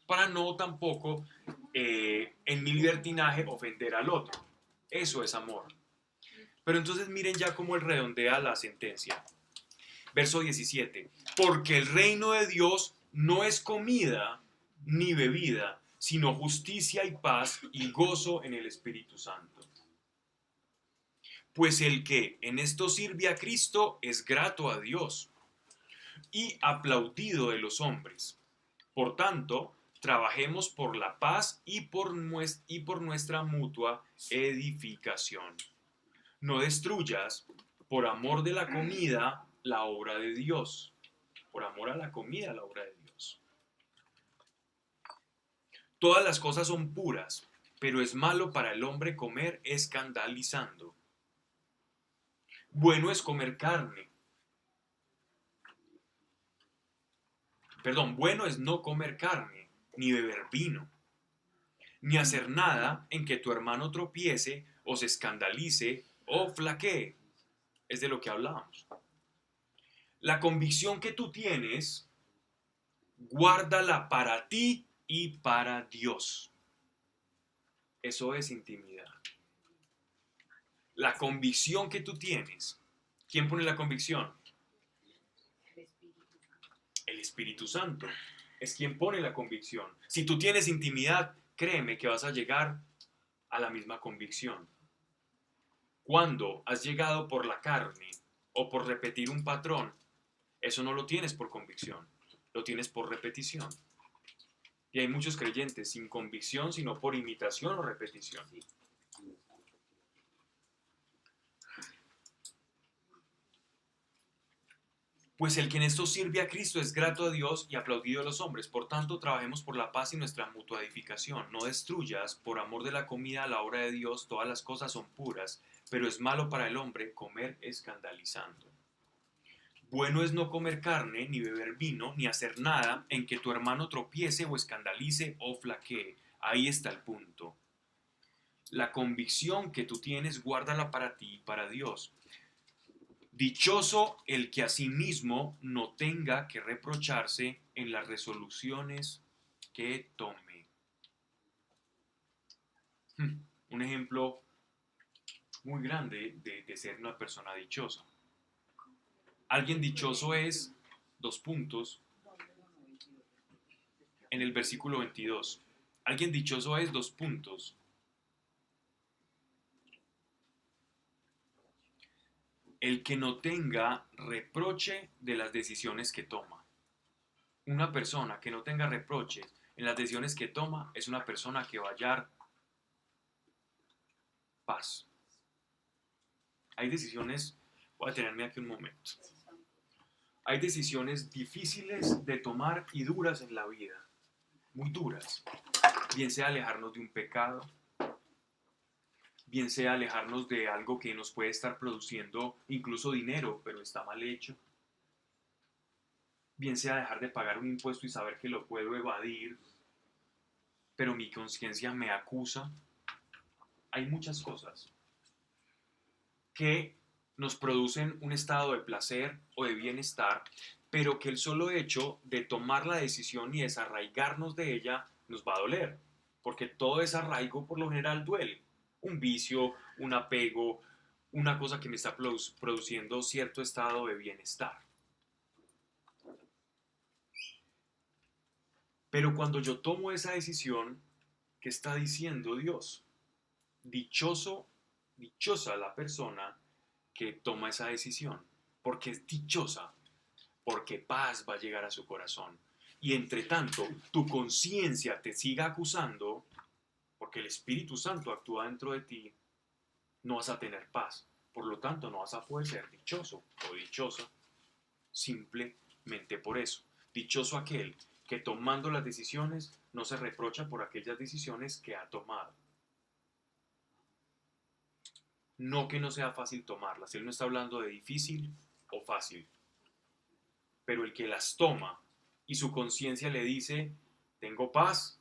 Para no tampoco en mi libertinaje ofender al otro. Eso es amor. Pero entonces miren ya cómo él redondea la sentencia. Verso 17. Porque el reino de Dios no es comida ni bebida, sino justicia y paz y gozo en el Espíritu Santo. Pues el que en esto sirve a Cristo es grato a Dios y aplaudido de los hombres. Por tanto, trabajemos por la paz y por nuestra mutua edificación. No destruyas, por amor de la comida, la obra de Dios. Por amor a la comida, la obra de Dios. Todas las cosas son puras, pero es malo para el hombre comer escandalizando. Bueno es comer carne. Bueno es no comer carne, ni beber vino, ni hacer nada en que tu hermano tropiece o se escandalice o flaquee. Es de lo que hablábamos. La convicción que tú tienes, guárdala para ti y para Dios. Eso es intimidad. La convicción que tú tienes. ¿Quién pone la convicción? El Espíritu Santo. Es quien pone la convicción. Si tú tienes intimidad, créeme que vas a llegar a la misma convicción. Cuando has llegado por la carne o por repetir un patrón, eso no lo tienes por convicción, lo tienes por repetición. Y hay muchos creyentes sin convicción, sino por imitación o repetición. Pues el que en esto sirve a Cristo es grato a Dios y aplaudido a los hombres. Por tanto, trabajemos por la paz y nuestra mutua edificación. No destruyas, por amor de la comida, la obra de Dios. Todas las cosas son puras, pero es malo para el hombre comer escandalizando. Bueno es no comer carne, ni beber vino, ni hacer nada en que tu hermano tropiece o escandalice o flaquee. Ahí está el punto. La convicción que tú tienes, guárdala para ti y para Dios. Dichoso el que a sí mismo no tenga que reprocharse en las resoluciones que tome. Un ejemplo muy grande de ser una persona dichosa. Alguien dichoso es, dos puntos, en el versículo 22. Alguien dichoso es, dos puntos. El que no tenga reproche de las decisiones que toma. Una persona que no tenga reproches en las decisiones que toma es una persona que va a hallar paz. Hay decisiones, voy a detenerme aquí un momento. Hay decisiones difíciles de tomar y duras en la vida, muy duras. Bien sea alejarnos de un pecado, bien sea alejarnos de algo que nos puede estar produciendo incluso dinero, pero está mal hecho. Bien sea dejar de pagar un impuesto y saber que lo puedo evadir, pero mi conciencia me acusa. Hay muchas cosas que nos producen un estado de placer o de bienestar, pero que el solo hecho de tomar la decisión y desarraigarnos de ella nos va a doler, porque todo desarraigo por lo general duele. Un vicio, un apego, una cosa que me está produciendo cierto estado de bienestar. Pero cuando yo tomo esa decisión, ¿qué está diciendo Dios? Dichosa la persona que toma esa decisión, porque es dichosa, porque paz va a llegar a su corazón. Y entre tanto, tu conciencia te siga acusando, porque el Espíritu Santo actúa dentro de ti, no vas a tener paz. Por lo tanto, no vas a poder ser dichoso o dichosa simplemente por eso. Dichoso aquel que tomando las decisiones no se reprocha por aquellas decisiones que ha tomado. No que no sea fácil tomarlas. Él no está hablando de difícil o fácil. Pero el que las toma y su conciencia le dice, tengo paz,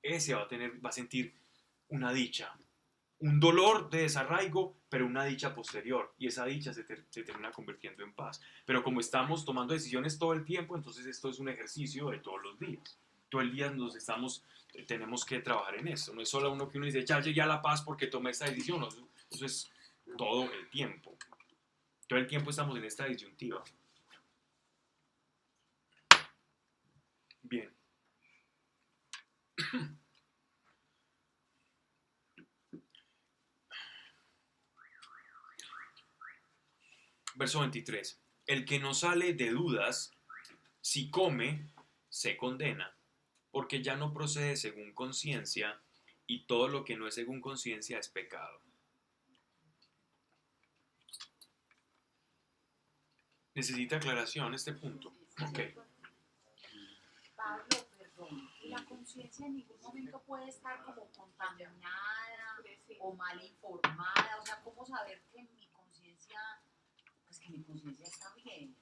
ese va a sentir una dicha. Un dolor de desarraigo, pero una dicha posterior. Y esa dicha se termina convirtiendo en paz. Pero como estamos tomando decisiones todo el tiempo, entonces esto es un ejercicio de todos los días. Todo el día tenemos que trabajar en eso. No es solo uno que uno dice, ya llegué a la paz porque tomé esta decisión. No, eso es todo el tiempo. Todo el tiempo estamos en esta disyuntiva. Bien. Verso 23. El que no sale de dudas, si come, se condena, porque ya no procede según conciencia, y todo lo que no es según conciencia es pecado. ¿Necesita aclaración este punto? Ok. Pablo, perdón, la conciencia en ningún momento puede estar como contaminada o mal informada, o sea, ¿cómo saber que mi conciencia, pues que mi conciencia está bien?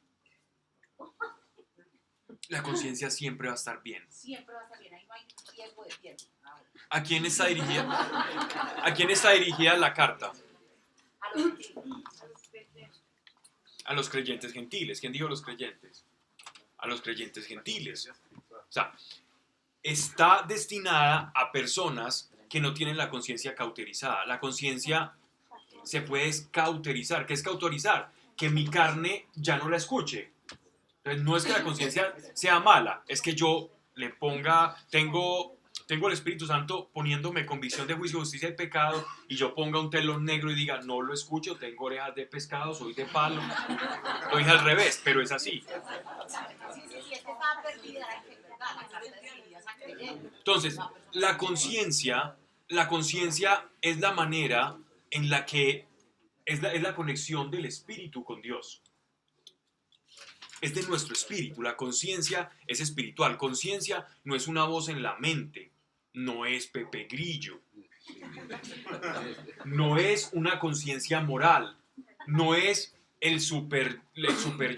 La conciencia siempre va a estar bien. Siempre va a estar bien, ahí no hay riesgo de pierde. ¿A quién está dirigida? ¿A quién está dirigida la carta? A los que A los creyentes gentiles. ¿Quién dijo los creyentes? A los creyentes gentiles. O sea, está destinada a personas que no tienen la conciencia cauterizada. La conciencia se puede cauterizar. ¿Qué es cauterizar? Que mi carne ya no la escuche. Entonces, no es que la conciencia sea mala, es que yo le ponga, tengo el Espíritu Santo poniéndome convicción de juicio, justicia y pecado, y yo ponga un telón negro y diga, no lo escucho, tengo orejas de pescado, soy de palo. Lo dije al revés, pero es así. sí, es que estaba perdida, era que verdad, la carta de esa creyente. Entonces, la conciencia es la manera en la que es la conexión del espíritu con Dios. Es de nuestro espíritu. La conciencia es espiritual. Conciencia no es una voz en la mente. No es Pepe Grillo. No es una conciencia moral. No es el super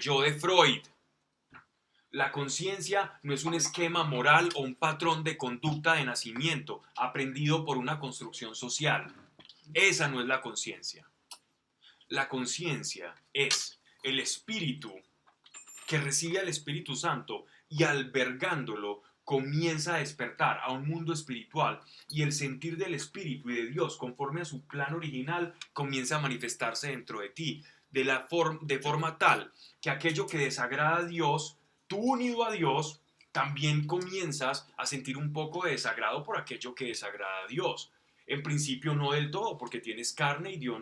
yo de Freud. La conciencia no es un esquema moral o un patrón de conducta de nacimiento aprendido por una construcción social. Esa no es la conciencia. La conciencia es el espíritu que recibe al Espíritu Santo y albergándolo comienza a despertar a un mundo espiritual, y el sentir del Espíritu y de Dios conforme a su plan original comienza a manifestarse dentro de ti de forma tal que aquello que desagrada a Dios, tú unido a Dios, también comienzas a sentir un poco de desagrado por aquello que desagrada a Dios. En principio no del todo, porque tienes carne y Dios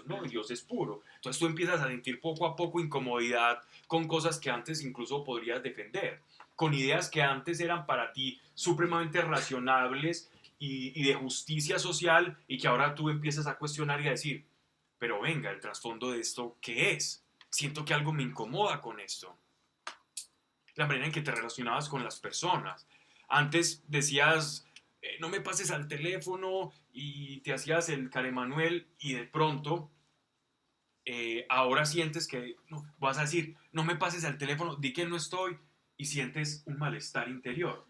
no, y Dios es puro. Entonces tú empiezas a sentir poco a poco incomodidad con cosas que antes incluso podrías defender, con ideas que antes eran para ti supremamente racionables y de justicia social, y que ahora tú empiezas a cuestionar y a decir, pero venga, el trasfondo de esto, ¿qué es? Siento que algo me incomoda con esto. La manera en que te relacionabas con las personas. Antes decías, no me pases al teléfono, y te hacías el caremanuel, y de pronto ahora sientes que no, vas a decir, no me pases al teléfono, di que no estoy, y sientes un malestar interior.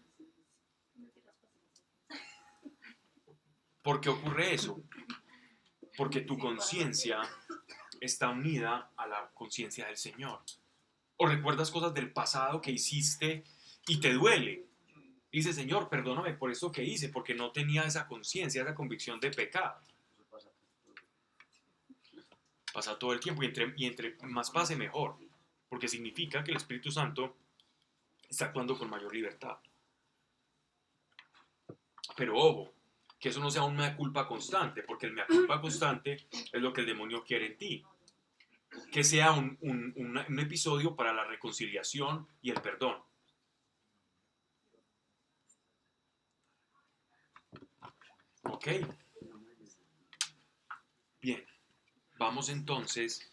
¿Por qué ocurre eso? Porque tu conciencia está unida a la conciencia del Señor. O recuerdas cosas del pasado que hiciste y te duele. Dice, Señor, perdóname por eso que hice, porque no tenía esa conciencia, esa convicción de pecado. Pasa todo el tiempo, y entre más pase mejor, porque significa que el Espíritu Santo está actuando con mayor libertad. Pero ojo, que eso no sea un mea culpa constante, porque el mea culpa constante es lo que el demonio quiere en ti. Que sea un episodio para la reconciliación y el perdón. Ok. Bien. Vamos entonces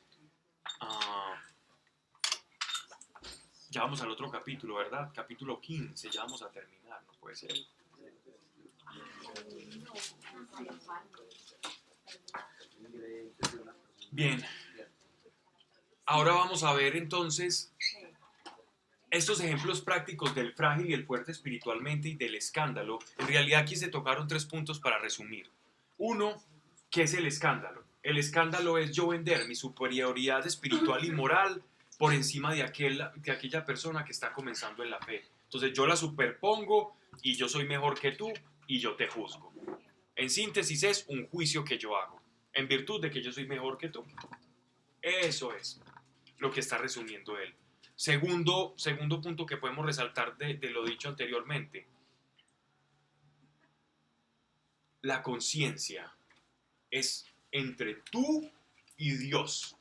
a... Ya vamos al otro capítulo, ¿verdad? Capítulo 15, ya vamos a terminar, no puede ser. Bien. Ahora vamos a ver entonces estos ejemplos prácticos del frágil y el fuerte espiritualmente y del escándalo. En realidad aquí se tocaron 3 puntos para resumir. Uno, ¿qué es el escándalo? El escándalo es yo vender mi superioridad espiritual y moral por encima de aquella persona que está comenzando en la fe. Entonces yo la superpongo y yo soy mejor que tú y yo te juzgo. En síntesis es un juicio que yo hago en virtud de que yo soy mejor que tú. Eso es lo que está resumiendo él. Segundo punto que podemos resaltar de lo dicho anteriormente. La conciencia es entre tú y Dios.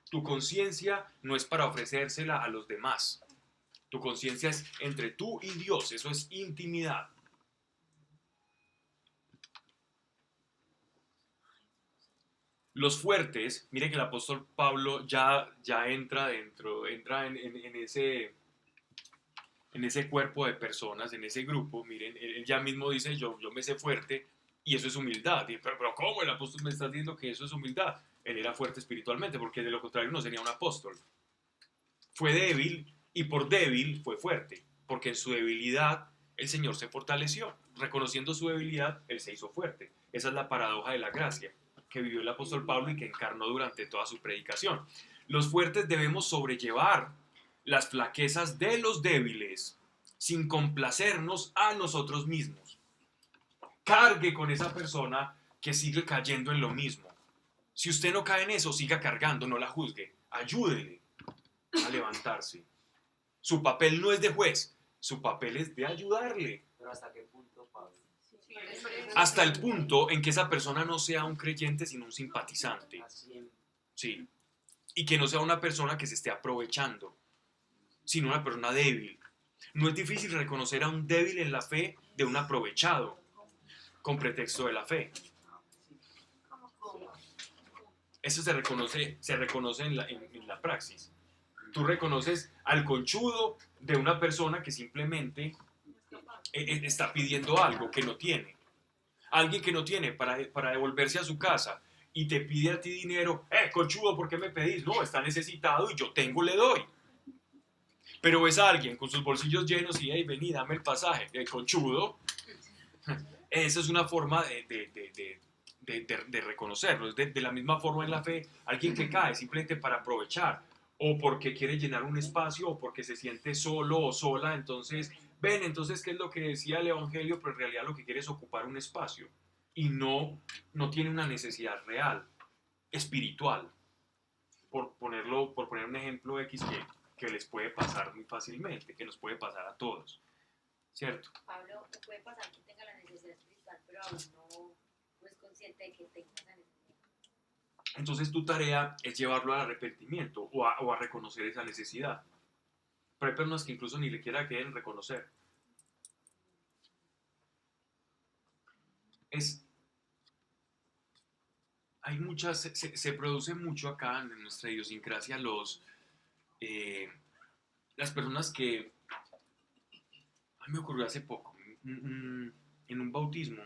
Tu conciencia no es para ofrecérsela a los demás. Tu conciencia es entre tú y Dios. Eso es intimidad. Los fuertes, mire que el apóstol Pablo ya entra en ese cuerpo de personas, en ese grupo. Miren, él ya mismo dice, yo me sé fuerte, y eso es humildad. Pero ¿cómo el apóstol me está diciendo que eso es humildad? Él era fuerte espiritualmente, porque de lo contrario no sería un apóstol. Fue débil, y por débil fue fuerte, porque en su debilidad el Señor se fortaleció. Reconociendo su debilidad, Él se hizo fuerte. Esa es la paradoja de la gracia que vivió el apóstol Pablo y que encarnó durante toda su predicación. Los fuertes debemos sobrellevar las flaquezas de los débiles sin complacernos a nosotros mismos. Cargue con esa persona que sigue cayendo en lo mismo. Si usted no cae en eso, siga cargando, no la juzgue. Ayúdele a levantarse. Su papel no es de juez, su papel es de ayudarle. ¿Pero hasta qué punto, Pablo? Hasta el punto en que esa persona no sea un creyente, sino un simpatizante. Sí. Y que no sea una persona que se esté aprovechando, sino una persona débil. No es difícil reconocer a un débil en la fe de un aprovechado con pretexto de la fe. Eso se reconoce en la praxis. Tú reconoces al conchudo de una persona que simplemente está pidiendo algo que no tiene. Alguien que no tiene para devolverse a su casa y te pide a ti dinero. Conchudo, ¿por qué me pedís? No, está necesitado y yo tengo, le doy. Pero ves a alguien con sus bolsillos llenos y, hey, vení, dame el pasaje, el conchudo. Esa es una forma de reconocerlo. Es de la misma forma en la fe, alguien que cae simplemente para aprovechar, o porque quiere llenar un espacio, o porque se siente solo o sola. Entonces, ven, entonces, ¿qué es lo que decía el Evangelio? Pero en realidad lo que quiere es ocupar un espacio y no tiene una necesidad real, espiritual. Por poner un ejemplo X que les puede pasar muy fácilmente, que nos puede pasar a todos, ¿cierto? Pablo, puede pasar que tenga la necesidad espiritual, pero aún no es consciente de que tenga esa necesidad. Entonces tu tarea es llevarlo al arrepentimiento o a reconocer esa necesidad. Pero hay personas que incluso ni le quieren reconocer. Se produce mucho acá en nuestra idiosincrasia las personas que... A mí me ocurrió hace poco, en un bautismo,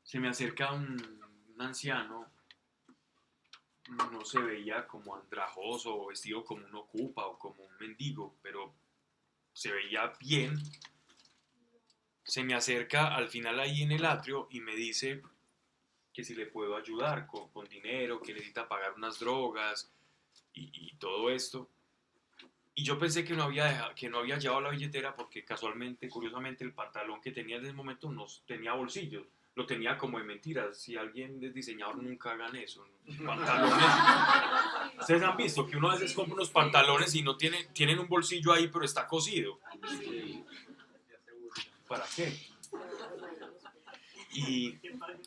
se me acerca un anciano, no se veía como andrajoso o vestido como un ocupa o como un mendigo, pero se veía bien. Se me acerca al final ahí en el atrio y me dice que si le puedo ayudar con dinero, que necesita pagar unas drogas y todo esto. Y yo pensé que no había llevado la billetera porque casualmente, curiosamente, el pantalón que tenía en ese momento no tenía bolsillos. Lo tenía como de mentiras. Si alguien es diseñador, nunca hagan eso. Pantalones. Ustedes han visto que uno a veces compra unos pantalones y no tienen un bolsillo ahí, pero está cosido. ¿Para qué? Y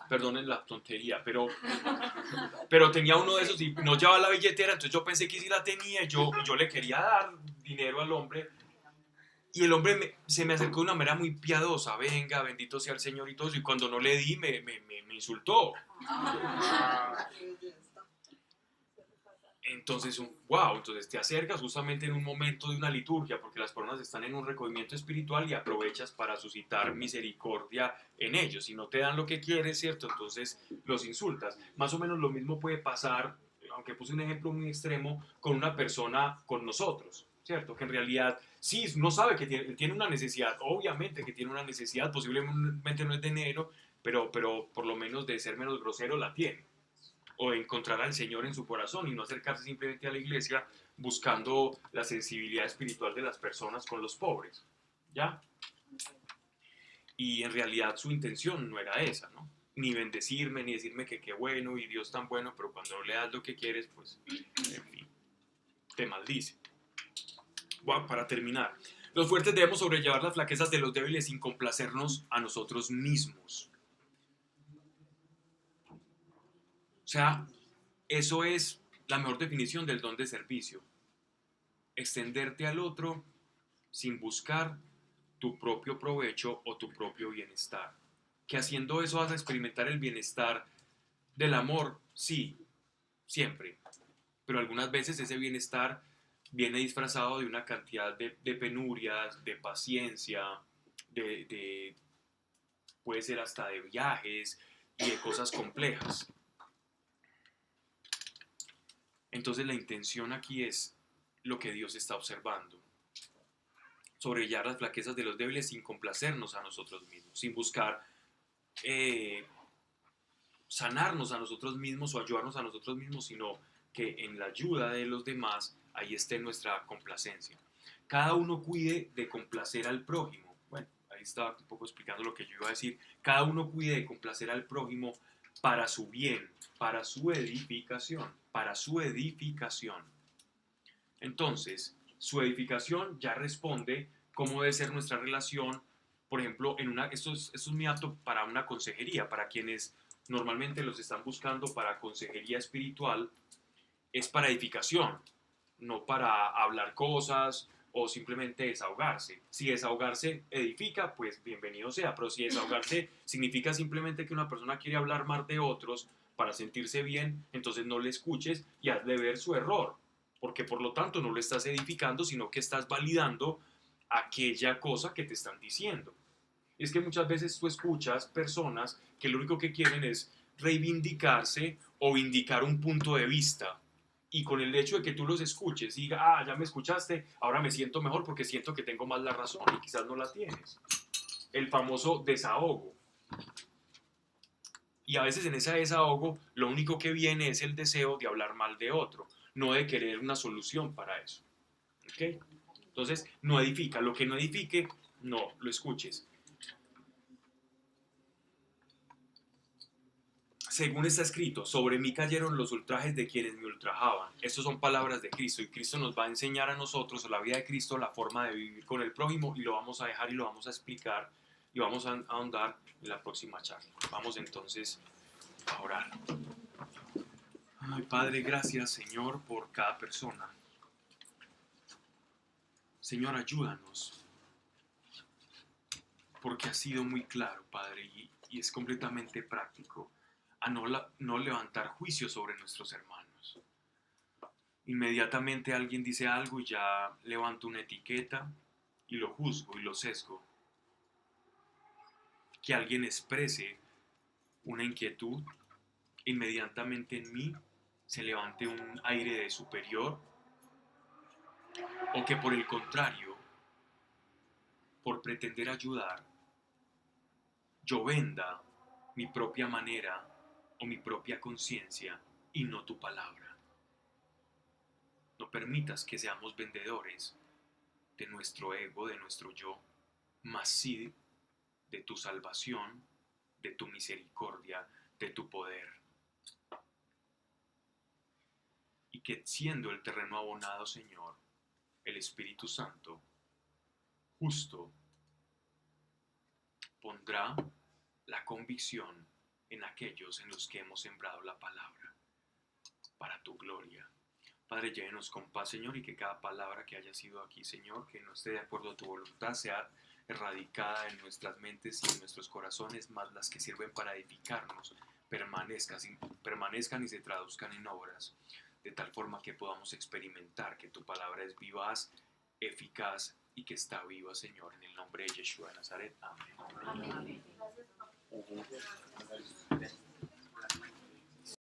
perdonen la tontería, pero tenía uno de esos y no llevaba la billetera, entonces yo pensé que sí la tenía, yo le quería dar dinero al hombre, y el hombre se me acercó de una manera muy piadosa, venga, bendito sea el Señor y todo eso, y cuando no le di me insultó. Entonces, entonces te acercas justamente en un momento de una liturgia, porque las personas están en un recogimiento espiritual y aprovechas para suscitar misericordia en ellos. Si no te dan lo que quieres, ¿cierto? Entonces los insultas. Más o menos lo mismo puede pasar, aunque puse un ejemplo muy extremo, con una persona con nosotros, ¿cierto? Que en realidad sí, no sabe que tiene una necesidad, obviamente que tiene una necesidad, posiblemente no es de dinero, pero por lo menos de ser menos grosero la tiene. O encontrar al Señor en su corazón y no acercarse simplemente a la iglesia buscando la sensibilidad espiritual de las personas con los pobres, ¿ya? Y en realidad su intención no era esa, ¿no? Ni bendecirme, ni decirme que qué bueno y Dios tan bueno, pero cuando no le das lo que quieres, pues, en fin, te maldice. Bueno, para terminar, los fuertes debemos sobrellevar las flaquezas de los débiles sin complacernos a nosotros mismos. O sea, eso es la mejor definición del don de servicio. Extenderte al otro sin buscar tu propio provecho o tu propio bienestar. Que haciendo eso vas a experimentar el bienestar del amor, sí, siempre. Pero algunas veces ese bienestar viene disfrazado de una cantidad de penurias, de paciencia, puede ser hasta de viajes y de cosas complejas. Entonces la intención aquí es lo que Dios está observando. Sobrellevar las flaquezas de los débiles sin complacernos a nosotros mismos, sin buscar sanarnos a nosotros mismos o ayudarnos a nosotros mismos, sino que en la ayuda de los demás, ahí esté nuestra complacencia. Cada uno cuide de complacer al prójimo. Bueno, ahí estaba un poco explicando lo que yo iba a decir. Cada uno cuide de complacer al prójimo para su bien, para su edificación, Entonces, su edificación ya responde cómo debe ser nuestra relación. Por ejemplo, esto es muy apto para una consejería, para quienes normalmente los están buscando para consejería espiritual, es para edificación, no para hablar cosas o simplemente desahogarse. Si desahogarse edifica, pues bienvenido sea, pero si desahogarse significa simplemente que una persona quiere hablar más de otros para sentirse bien, entonces no le escuches y hazle ver su error, porque por lo tanto no lo estás edificando, sino que estás validando aquella cosa que te están diciendo. Es que muchas veces tú escuchas personas que lo único que quieren es reivindicarse o vindicar un punto de vista, Y con el hecho de que tú los escuches y diga, ah, ya me escuchaste, ahora me siento mejor porque siento que tengo más la razón y quizás no la tienes. El famoso desahogo. Y a veces en ese desahogo lo único que viene es el deseo de hablar mal de otro, no de querer una solución para eso. ¿Ok? Entonces, no edifica. Lo que no edifique, no lo escuches. Según está escrito, sobre mí cayeron los ultrajes de quienes me ultrajaban. Estas son palabras de Cristo y Cristo nos va a enseñar a nosotros, a la vida de Cristo, la forma de vivir con el prójimo y lo vamos a dejar y lo vamos a explicar y vamos a ahondar en la próxima charla. Vamos entonces a orar. Ay, Padre, gracias, Señor, por cada persona. Señor, ayúdanos, porque ha sido muy claro, Padre, y es completamente práctico, a no levantar juicio sobre nuestros hermanos. Inmediatamente alguien dice algo y ya levanto una etiqueta y lo juzgo y lo sesgo. Que alguien exprese una inquietud, inmediatamente en mí se levante un aire de superior, o que por el contrario, por pretender ayudar, yo venda mi propia manera o mi propia conciencia y no tu palabra. No permitas que seamos vendedores de nuestro ego, de nuestro yo, mas sí de tu salvación, de tu misericordia, de tu poder. Y que siendo el terreno abonado, Señor, el Espíritu Santo, justo, pondrá la convicción en aquellos en los que hemos sembrado la palabra, para tu gloria. Padre, llévenos con paz, Señor, y que cada palabra que haya sido aquí, Señor, que no esté de acuerdo a tu voluntad, sea erradicada en nuestras mentes y en nuestros corazones, más las que sirven para edificarnos, permanezcan y se traduzcan en obras, de tal forma que podamos experimentar que tu palabra es vivaz, eficaz y que está viva, Señor, en el nombre de Yeshua de Nazaret. Amén. Amén. Gracias.